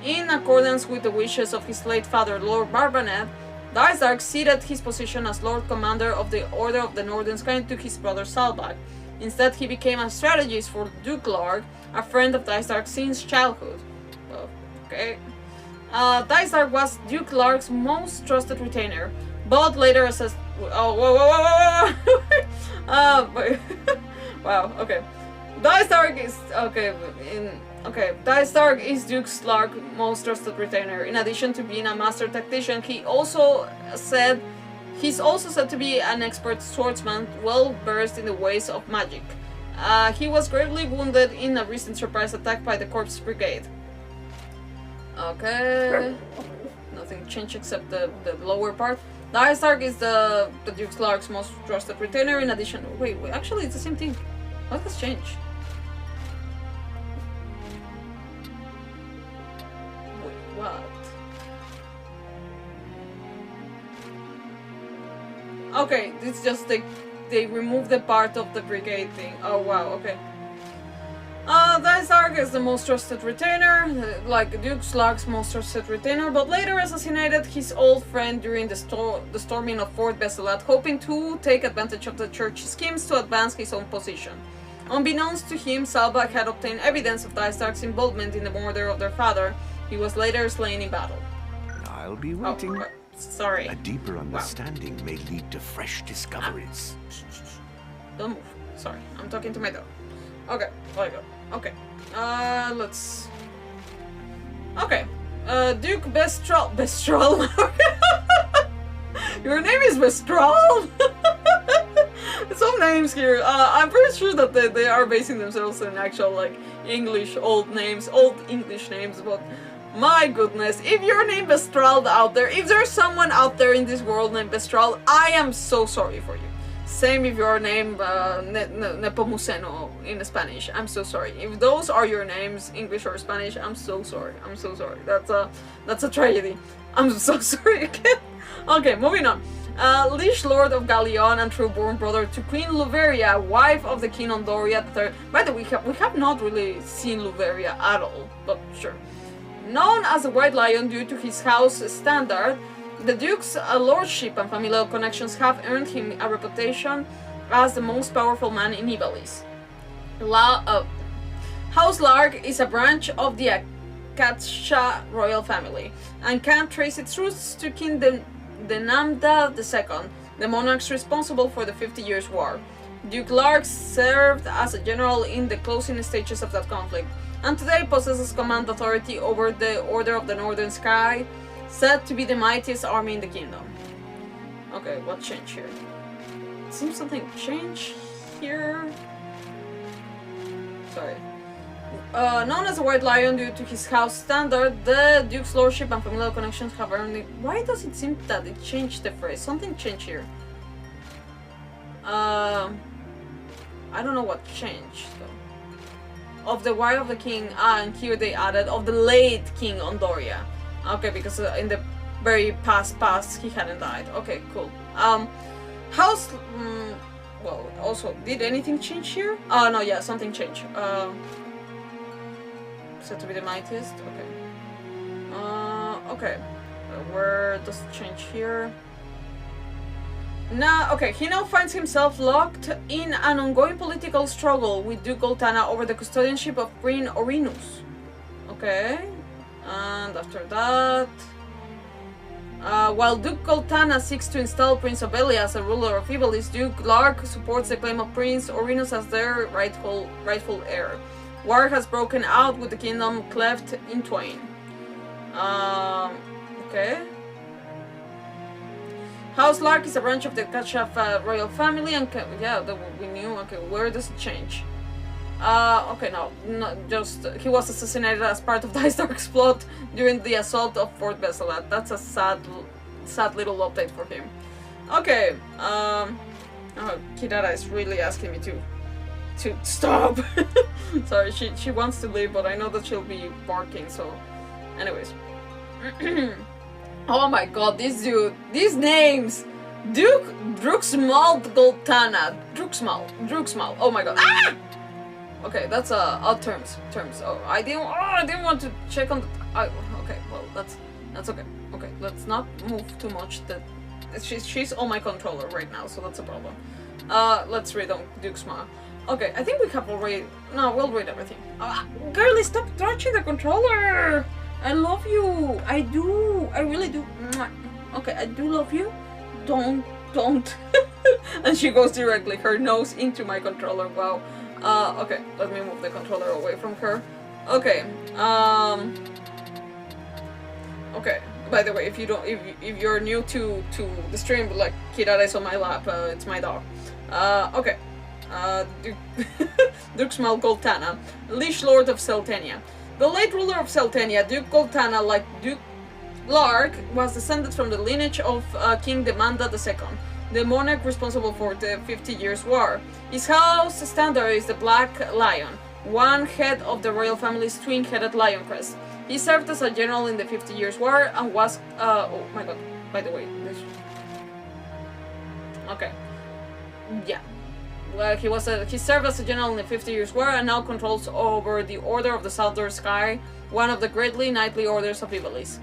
In accordance with the wishes of his late father, Lord Barbanet, Dycedarg ceded his position as Lord Commander of the Order of the Northern Sky to his brother Zalbaag. Instead, he became a strategist for Duke Larg, a friend of Dycedarg since childhood. Okay. Dycedarg was Duke Larg's most trusted retainer, but later assessed. Oh, whoa. Wow, okay. Dycedarg is. Dycedarg is Duke Larg's most trusted retainer. In addition to being a master tactician, he's also said to be an expert swordsman, well versed in the ways of magic. He was gravely wounded in a recent surprise attack by the Corpse Brigade. Okay, nothing changed except the lower part. Dycedarg is the Duke Larg's most trusted retainer. In addition, wait, actually it's the same thing. What has changed? What? Okay, it's just they removed the part of the brigade thing. Oh wow, okay. Dycedarg is the most trusted retainer, like Duke Larg's most trusted retainer, but later assassinated his old friend during the storming of Fort Besselat, hoping to take advantage of the church's schemes to advance his own position. Unbeknownst to him, Zalbaag had obtained evidence of Dycedarg's involvement in the murder of their father. He was later slain in battle. I'll be waiting. Oh, sorry. A deeper understanding may lead to fresh discoveries. Don't move. Sorry, I'm talking to my dog. Okay, there you go. Okay. Let's... Okay. Duke Bestral... Bestral? Your name is Bestral? Some names here. I'm pretty sure that they are basing themselves in actual, like, old English names, but... My goodness, if your name Bestral out there, if there's someone out there in this world named Bestral, I am so sorry for you. Same if your name Nepomuceno in Spanish. I'm so sorry. If those are your names, English or Spanish, I'm so sorry. I'm so sorry. That's a tragedy. I'm so sorry again. Okay, moving on. Liege Lord of Galleon and true-born brother to Queen Luveria, wife of the King Ondoria III. By the way, we have not really seen Luveria at all, but sure. Known as the White Lion due to his house standard, the Duke's lordship and familial connections have earned him a reputation as the most powerful man in Ivalice. House Larg is a branch of the Akatsha royal family and can trace its roots to King Namda II, the monarchs responsible for the 50 Years' War. Duke Larg served as a general in the closing stages of that conflict, and today possesses command authority over the Order of the Northern Sky, said to be the mightiest army in the kingdom. Okay, what changed here? Seems something changed here. Sorry. Known as the White Lion due to his house standard, the Duke's lordship and familial connections have earned. Why does it seem that it changed the phrase? Something changed here. I don't know what changed though. Of the Wife of the King, and here they added of the late King Ondoria. Okay, because in the very past he hadn't died. Okay, cool. House. Well, also, did anything change here? Oh no, yeah, something changed. Said to be the mightiest. Okay. Okay. Where does it change here? Now, okay, he now finds himself locked in an ongoing political struggle with Duke Goltana over the custodianship of Prince Orinus. Okay, and after that, while Duke Goltana seeks to install Prince Obelia as a ruler of Ivalice, Duke Larg supports the claim of Prince Orinus as their rightful heir. War has broken out with the kingdom cleft in twain. Okay. House Larg is a branch of the Kashaf royal family, and yeah, we knew. Okay, where does it change? Okay, no, not just he was assassinated as part of Dycedarg's plot during the assault of Fort Besalat. That's a sad little update for him. Okay, Kirara is really asking me to stop. Sorry, she wants to leave, but I know that she'll be barking. So, anyways. Oh my god, this dude, these names! Duke Druxmal Goltana. Druxmal. Oh my god. Ah! Okay, that's odd terms. Oh, I didn't want to check on the. Okay, well that's okay. Okay, let's not move too much. She's on my controller right now, so that's a problem. Let's read on Druxmal. Okay, I think we have already. No, we'll read everything. Girlie, stop touching the controller. I love you. I do. I really do. Okay, I do love you. Don't. And she goes directly, her nose into my controller. Wow. Okay, let me move the controller away from her. Okay. Okay. By the way, if you're new to the stream, like Kirara is on my lap, it's my dog. Okay. Druxmal Goltana, Liege Lord of Seltenia. The late ruler of Seltenia, Duke Goltana, like Duke Larg, was descended from the lineage of King Namda II, the monarch responsible for the 50 Years' War. His house standard is the Black Lion, one head of the royal family's twin-headed lion crest. He served as a general in the 50 Years' War and was... oh my god, by the way, this... Okay. Yeah. Well, he served as a general in the 50 Years' War and now controls over the Order of the Southern Sky, one of the greatly knightly orders of Ivalice.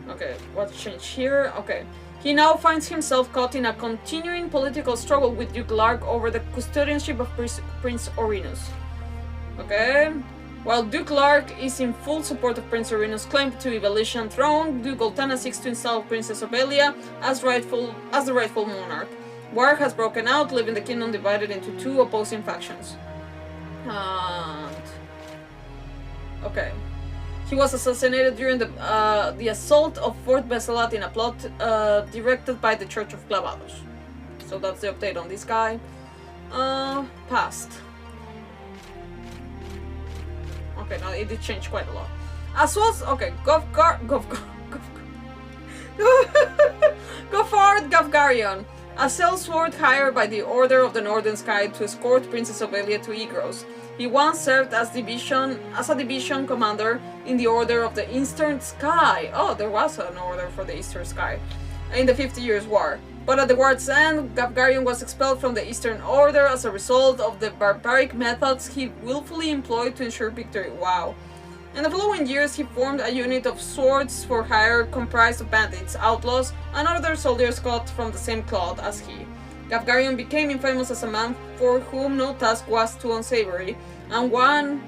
Okay, what changed here? Okay. He now finds himself caught in a continuing political struggle with Duke Larg over the custodianship of Prince Orinus. Okay. While Duke Larg is in full support of Prince Orinus' claim to Ivalician throne, Duke Goltana seeks to install Princess Obelia as the rightful monarch. War has broken out, leaving the kingdom divided into two opposing factions. And... okay. He was assassinated during the assault of Fort Besalat in a plot directed by the Church of Clavados. So that's the update on this guy. Past. Okay, now it did change quite a lot. As was... okay, Gofard Gavgarion. A sellsword hired by the Order of the Northern Sky to escort Princess Obelia to Igros. He once served as a division commander in the Order of the Eastern Sky. Oh, there was an order for the Eastern Sky in the 50 Years' War. But at the war's end, Gavgarion was expelled from the Eastern Order as a result of the barbaric methods he willfully employed to ensure victory. Wow. In the following years, he formed a unit of swords for hire comprised of bandits, outlaws, and other soldiers cut from the same cloth as he. Gavgarion became infamous as a man for whom no task was too unsavory, and one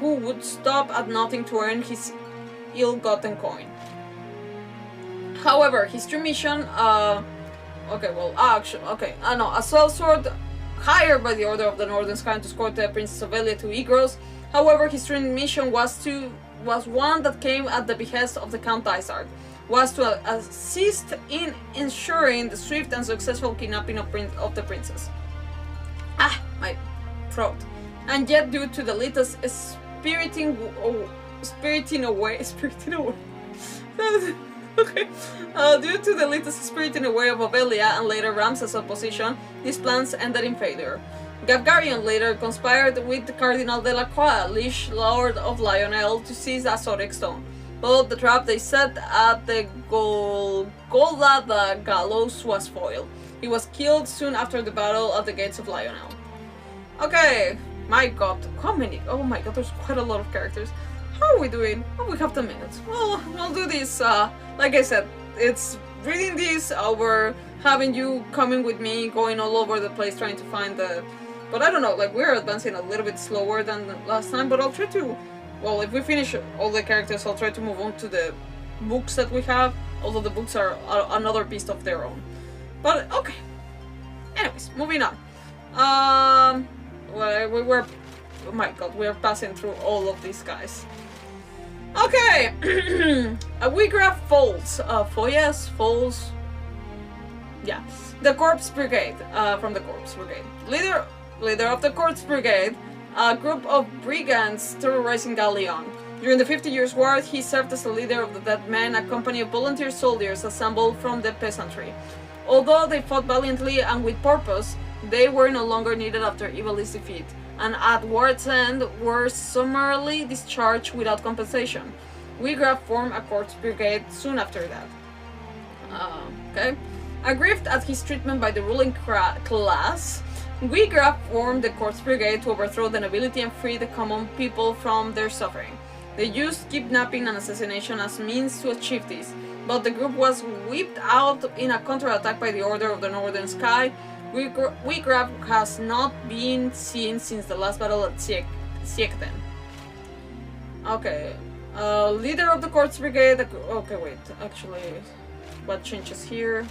who would stop at nothing to earn his ill-gotten coin. However, his true mission, a sellsword hired by the Order of the Northern Sky to escort the Princess of Elia to Igros. However, his true mission was one that came at the behest of the Count Dycedarg, was to assist in ensuring the swift and successful kidnapping of the princess. My throat. And yet, due to the latest spiriting away. Okay. Due to the latest spiriting away of Ovelia and later Ramza's opposition, his plans ended in failure. Gavgarion later conspired with Cardinal Delacroix, liege lord of Lionel, to seize a Zodiac Stone. But the trap they set at the Golgotha gallows was foiled. He was killed soon after the battle at the gates of Lionel. Okay, my god, how many? Oh my god, there's quite a lot of characters. How are we doing? Oh, we have 10 minutes. Well, we'll do this, like I said, it's reading this over having you coming with me, going all over the place trying to find the... But I don't know, like, we're advancing a little bit slower than last time, but I'll try to... Well, if we finish all the characters, I'll try to move on to the books that we have, although the books are another beast of their own. But, okay. Anyways, moving on. We're... Oh my god, we're passing through all of these guys. Okay! We grab Foals. Foals. Yeah. The Corpse Brigade. From the Corpse Brigade. Leader of the Corpse Brigade, a group of brigands terrorizing Galleon. During the 50 Years' War, he served as the leader of the Dead Men, a company of volunteer soldiers assembled from the peasantry. Although they fought valiantly and with purpose, they were no longer needed after Ivalice's defeat, and at war's end were summarily discharged without compensation. Wigraf formed a Corpse Brigade soon after that. Okay. Aggrieved at his treatment by the ruling class, Wigraf formed the Corpse Brigade to overthrow the nobility and free the common people from their suffering. They used kidnapping and assassination as means to achieve this, but the group was wiped out in a counterattack by the Order of the Northern Sky. Wigraf has not been seen since the last battle at Siekten. Okay. Leader of the Corpse Brigade. Okay, wait. Actually, what changes here?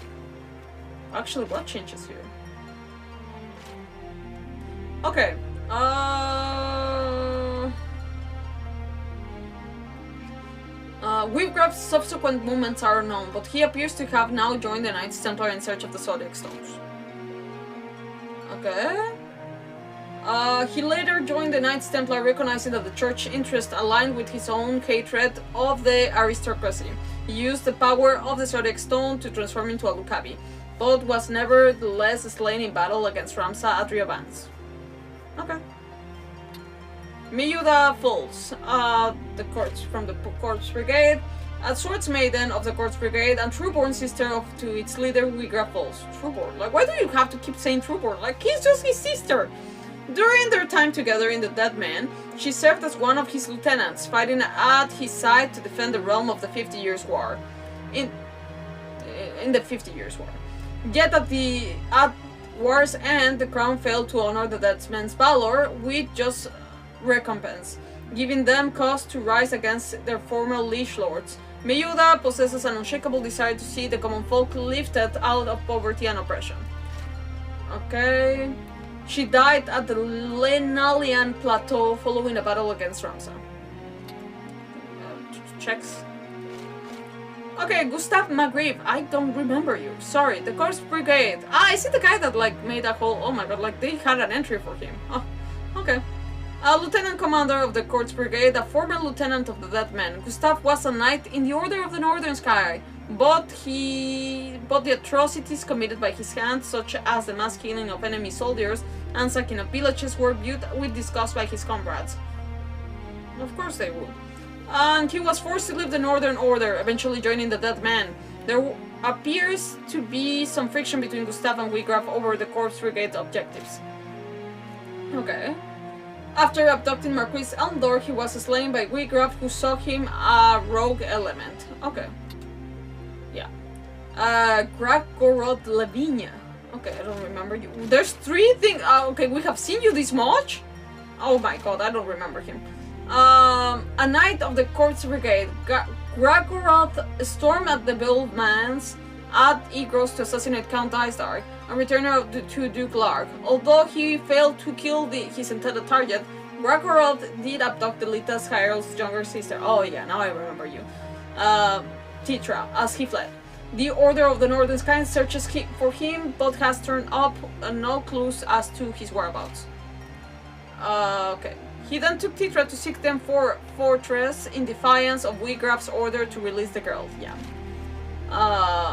Okay. Wigraf's subsequent movements are unknown, but he appears to have now joined the Knights Templar in search of the Zodiac Stones. Okay. He later joined the Knights Templar, recognizing that the church interest aligned with his own hatred of the aristocracy. He used the power of the Zodiac Stone to transform into a Lucavi, but was nevertheless slain in battle against Ramza at Riovans. Okay. Miyuda Falls, the Corpse from the Corpse Brigade, a swords maiden of the Corpse Brigade and trueborn sister to its leader Wigraf Falls. Trueborn, like, why do you have to keep saying trueborn? Like, he's just his sister. During their time together in the Dead Man, she served as one of his lieutenants, fighting at his side to defend the realm of the 50 Years' War. In the 50 Years' War. Yet at war's end, the crown failed to honor the Dead Man's valor with just recompense, giving them cause to rise against their former liege lords. Miyuda possesses an unshakable desire to see the common folk lifted out of poverty and oppression. Okay. She died at the RinoaIlian plateau following a battle against Ramza. Checks. Okay, Gustav Magrive. I don't remember you. Sorry, the Corpse Brigade. I see the guy that, like, made a whole... Oh my god, like, they had an entry for him. Oh, okay. A lieutenant commander of the Corpse Brigade, a former lieutenant of the Dead Men. Gustav was a knight in the Order of the Northern Sky, but the atrocities committed by his hand, such as the mass killing of enemy soldiers and sacking of villages, were viewed with disgust by his comrades. Of course they would. And he was forced to leave the Northern Order, eventually joining the Dead Man. There appears to be some friction between Gustav and Wigraf over the Corpse Brigade's objectives. Okay. After abducting Marquis Elmdor, he was slain by Wigraf, who saw him a rogue element. Okay. Yeah. Gragorod Lavinia. Okay, I don't remember you. There's 3 things. Okay, we have seen you this much? Oh my god, I don't remember him. A knight of the Corpse Brigade, Gragorath stormed at the Beoulve Manse at Egros to assassinate Count Dycedarg, a returner to Duke Larg. Although he failed to kill his intended target, Gragorath did abduct Lita's Hyrule's younger sister. Oh yeah, now I remember you. Titra, as he fled. The Order of the Northern Sky searches for him, but has turned up no clues as to his whereabouts. Okay. He then took Titra to seek them for Fortress in defiance of Wigraf's order to release the girl. Yeah.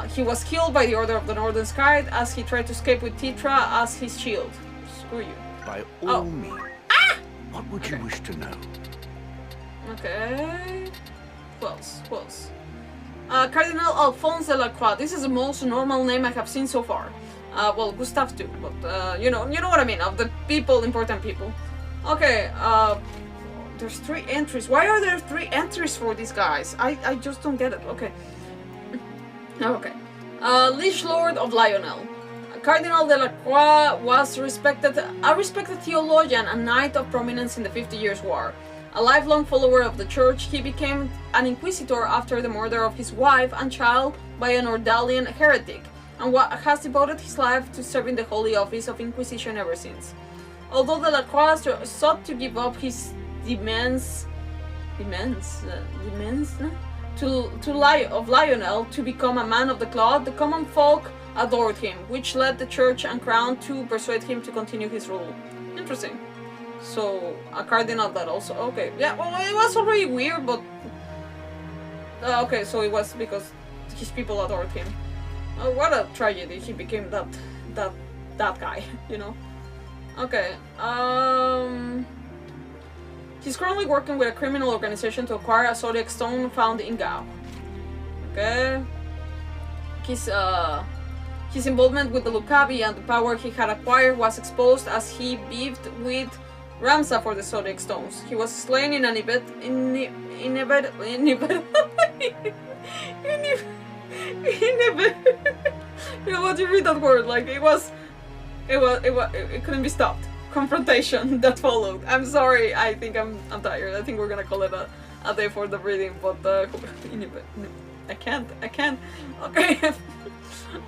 He was killed by the Order of the Northern Sky as he tried to escape with Titra as his shield. Screw you. By all means. Ah! What would you wish to know? Okay. Who else? Cardinal Alphonse de la Croix. This is the most normal name I have seen so far. Well, Gustave too, but you know what I mean, of the important people. Okay, there's 3 entries. Why are there 3 entries for these guys? I just don't get it. Okay. Okay. Liege Lord of Lionel. Cardinal de la Croix was a respected theologian and knight of prominence in the 50 Years' War. A lifelong follower of the church, he became an inquisitor after the murder of his wife and child by an Ordalian heretic, and has devoted his life to serving the Holy Office of Inquisition ever since. Although de la Croix sought to give up his demise of Lionel to become a man of the cloth, the common folk adored him, which led the church and crown to persuade him to continue his rule. Interesting. So, a cardinal that also... Okay, yeah, well, it was already weird, but... okay, so it was because his people adored him. What a tragedy, he became that guy, you know? Okay, he's currently working with a criminal organization to acquire a zodiac stone found in Gao. Okay. His involvement with the Lucavi and the power he had acquired was exposed as he beefed with Ramza for the zodiac stones. He was slain in an you know what, you read that word, like it couldn't be stopped. Confrontation that followed. I'm sorry, I think I'm tired. I think we're gonna call it a day for the reading, but I can't. Okay.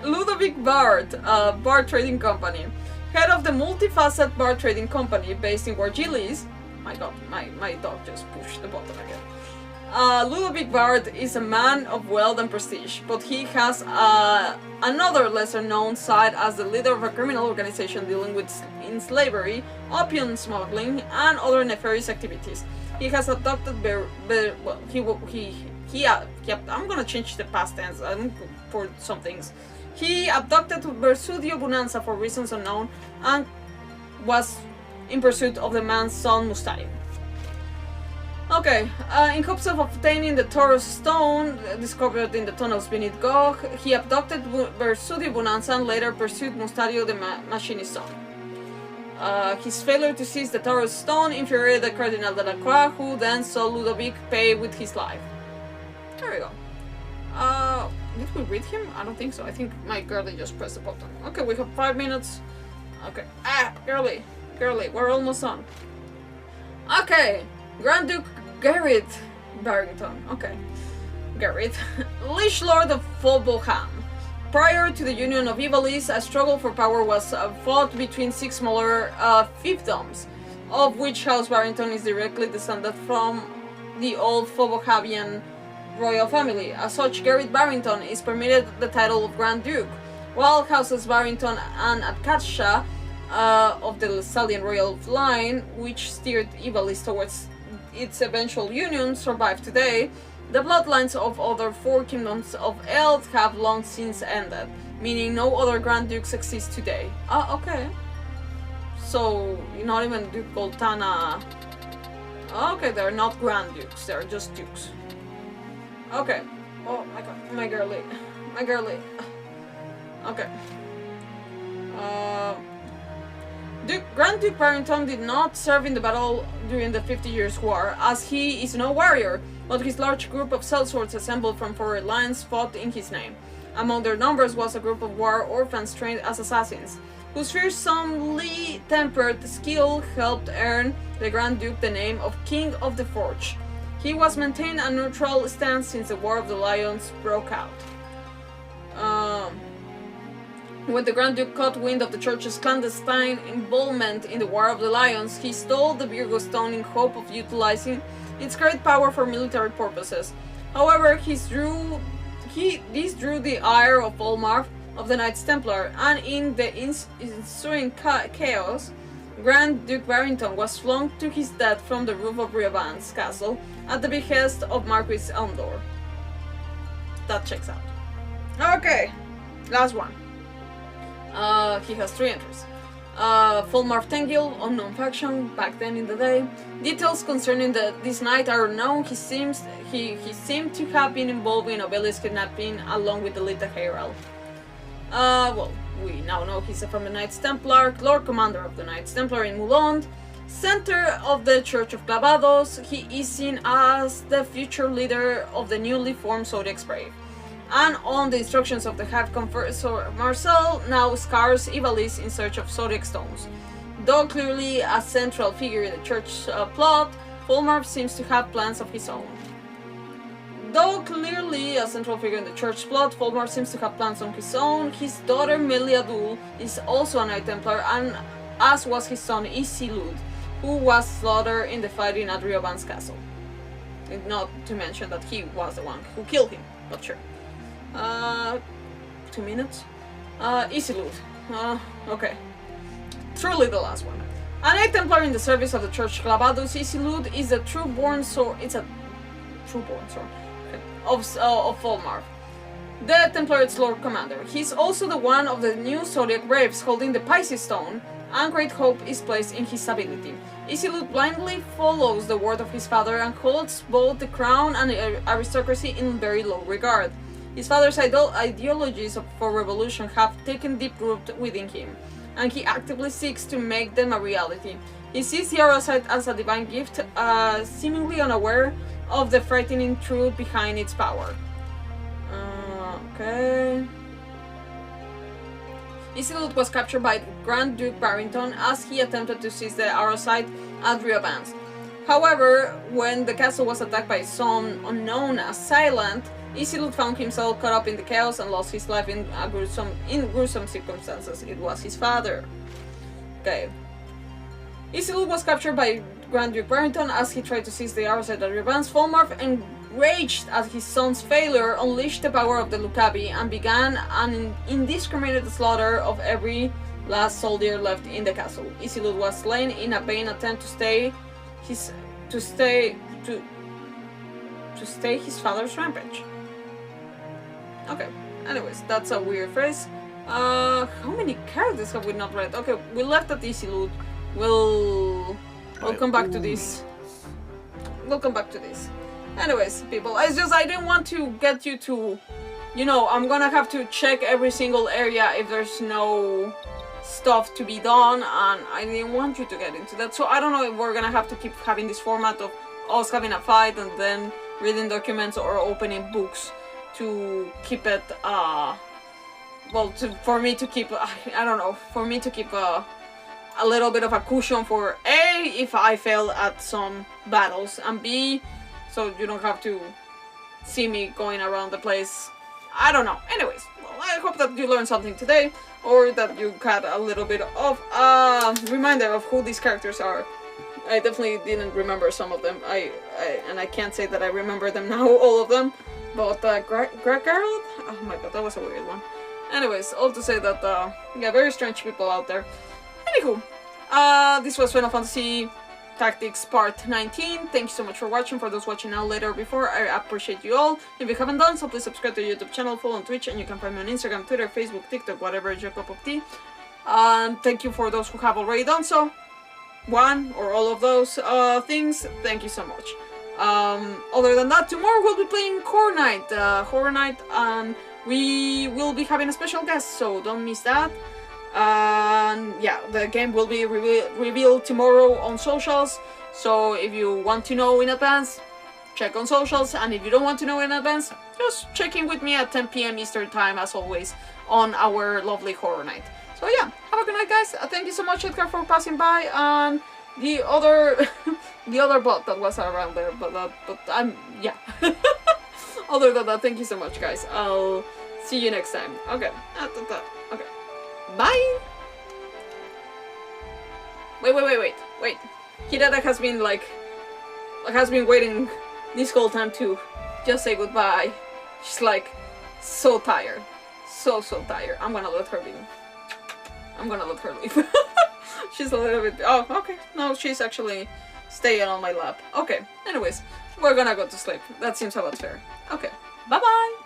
Ludovic Bard, Bard Trading Company. Head of the multifaceted Bard Trading Company based in Wargilis. My god, my dog just pushed the button again. Ludovic Bard is a man of wealth and prestige, but he has another lesser-known side as the leader of a criminal organization dealing with slavery, opium smuggling, and other nefarious activities. He has adopted I'm gonna change the past tense for some things. He abducted Bersudio Bonanza for reasons unknown and was in pursuit of the man's son Mustario. Okay, in hopes of obtaining the Taurus Stone discovered in the tunnels beneath Gog, he abducted Bersudio Bonanza and later pursued Mustario the Machinist's son. His failure to seize the Taurus Stone infuriated Cardinal de la Croix, who then saw Ludovic pay with his life. There we go. Did we read him? I don't think so. I think my girlie just pressed the button. Okay, we have 5 minutes. Okay. Girlie, we're almost on. Okay, Grand Duke Gerrit Barrington. Okay, Gerrit, Liege Lord of Foboham. Prior to the union of Ivalice, a struggle for power was fought between 6 smaller fiefdoms, of which House Barrington is directly descended from the old Fobohavian royal family. As such, Gerrit Barrington is permitted the title of Grand Duke, while Houses Barrington and Akasha of the Lestalian royal line, which steered Ivalice towards its eventual union, survive today. The bloodlines of other 4 kingdoms of Eld have long since ended, meaning no other Grand Dukes exist today. Okay. So, not even Duke Goltana. Okay, they're not Grand Dukes, they're just Dukes. Okay. Oh my god, my girlie. Okay. Grand Duke Barrington did not serve in the battle during the 50 Years' War, as he is no warrior, but his large group of sellswords assembled from 4 lines fought in his name. Among their numbers was a group of war orphans trained as assassins, whose fearsomely tempered skill helped earn the Grand Duke the name of King of the Forge. He was maintained a neutral stance since the War of the Lions broke out. When the Grand Duke caught wind of the church's clandestine involvement in the War of the Lions, he stole the Virgo Stone in hope of utilizing its great power for military purposes. However, this drew the ire of Volmar of the Knights Templar, and in the ensuing chaos, Grand Duke Barrington was flung to his death from the roof of Rioban's castle at the behest of Marquis Elmdor. That checks out. Okay, last one. He has 3 entries. Volmar Tengil, unknown faction, back then in the day. Details concerning this knight are unknown. He seemed to have been involved in Ivalice kidnapping along with the Lita Herald. Well, we now know he's from the Knights Templar, Lord Commander of the Knights Templar in Moulond, center of the Church of Clavados. He is seen as the future leader of the newly formed Zodiac's Brave, and on the instructions of the Half Confessor Marcel, now scars Ivalice in search of Zodiac Stones. Though clearly a central figure in the church plot, Volmar seems to have plans of his own. His daughter Meliadul is also a Knight Templar, and as was his son Isilud, who was slaughtered in the fighting at Rioban's castle. Not to mention that he was the one who killed him, but sure. 2 minutes? Isilud. Okay. Truly the last one. A Knight Templar in the service of the Church Clavados, Isilud is a trueborn sword. It's a trueborn sword. Of Volmar, the Templarit's Lord Commander. He's also the one of the new Zodiac Braves holding the Pisces Stone, and great hope is placed in his ability. Isilud blindly follows the word of his father and holds both the crown and aristocracy in very low regard. His father's ideologies for revolution have taken deep root within him, and he actively seeks to make them a reality. He sees the Arrowsight as a divine gift, seemingly unaware of the frightening truth behind its power. Okay. Isilud was captured by Grand Duke Barrington as he attempted to seize the Arrowsight at Rioban's. However, when the castle was attacked by some unknown assailant, Isilud found himself caught up in the chaos and lost his life in gruesome circumstances. It was his father. Okay. Isilud was captured by Grand Duke Barrington as he tried to seize the Arrowsight at Rioban's. Volmar, enraged at his son's failure, unleashed the power of the Lucavi and began an indiscriminate slaughter of every last soldier left in the castle. Isilud was slain in a vain attempt to stay his father's rampage. Okay, anyways, that's a weird phrase. How many characters have we not read? Okay, we left at Isilud. We'll come back to this. We'll come back to this. Anyways, people, I didn't want to get you to, I'm gonna have to check every single area if there's no stuff to be done, and I didn't want you to get into that. So I don't know if we're gonna have to keep having this format of us having a fight and then reading documents or opening books to keep it, for me to keep a little bit of a cushion for A, if I fail at some battles, and B, so you don't have to see me going around the place. I don't know. Anyways, well, I hope that you learned something today, or that you got a little bit of a reminder of who these characters are. I definitely didn't remember some of them. And I can't say that I remember them now, all of them. But Garrett? Oh my god, that was a weird one. Anyways, all to say that, yeah, very strange people out there. Anywho, this was Final Fantasy Tactics Part 19. Thank you so much for watching. For those watching now, later, or before, I appreciate you all. If you haven't done so, please subscribe to the YouTube channel, follow on Twitch, and you can find me on Instagram, Twitter, Facebook, TikTok, whatever is your cup of tea. Thank you for those who have already done so. One or all of those things, thank you so much. Other than that, tomorrow we'll be playing Horror Night, and we will be having a special guest, so don't miss that. Yeah, the game will be revealed tomorrow on socials, so if you want to know in advance, check on socials, and if you don't want to know in advance, just check in with me at 10 p.m. Eastern Time, as always, on our lovely horror night. So yeah, have a good night, guys. Thank you so much, Edgar, for passing by, and the other the other bot that was around there, but I'm, yeah. Other than that, thank you so much, guys. I'll see you next time. Okay. Okay. Bye! Wait. Hideta has been has been waiting this whole time to just say goodbye. She's like so tired. So tired. I'm gonna let her leave. She's a little bit, oh, okay. No, she's actually staying on my lap. Okay, anyways, we're gonna go to sleep. That seems about fair. Okay, bye-bye!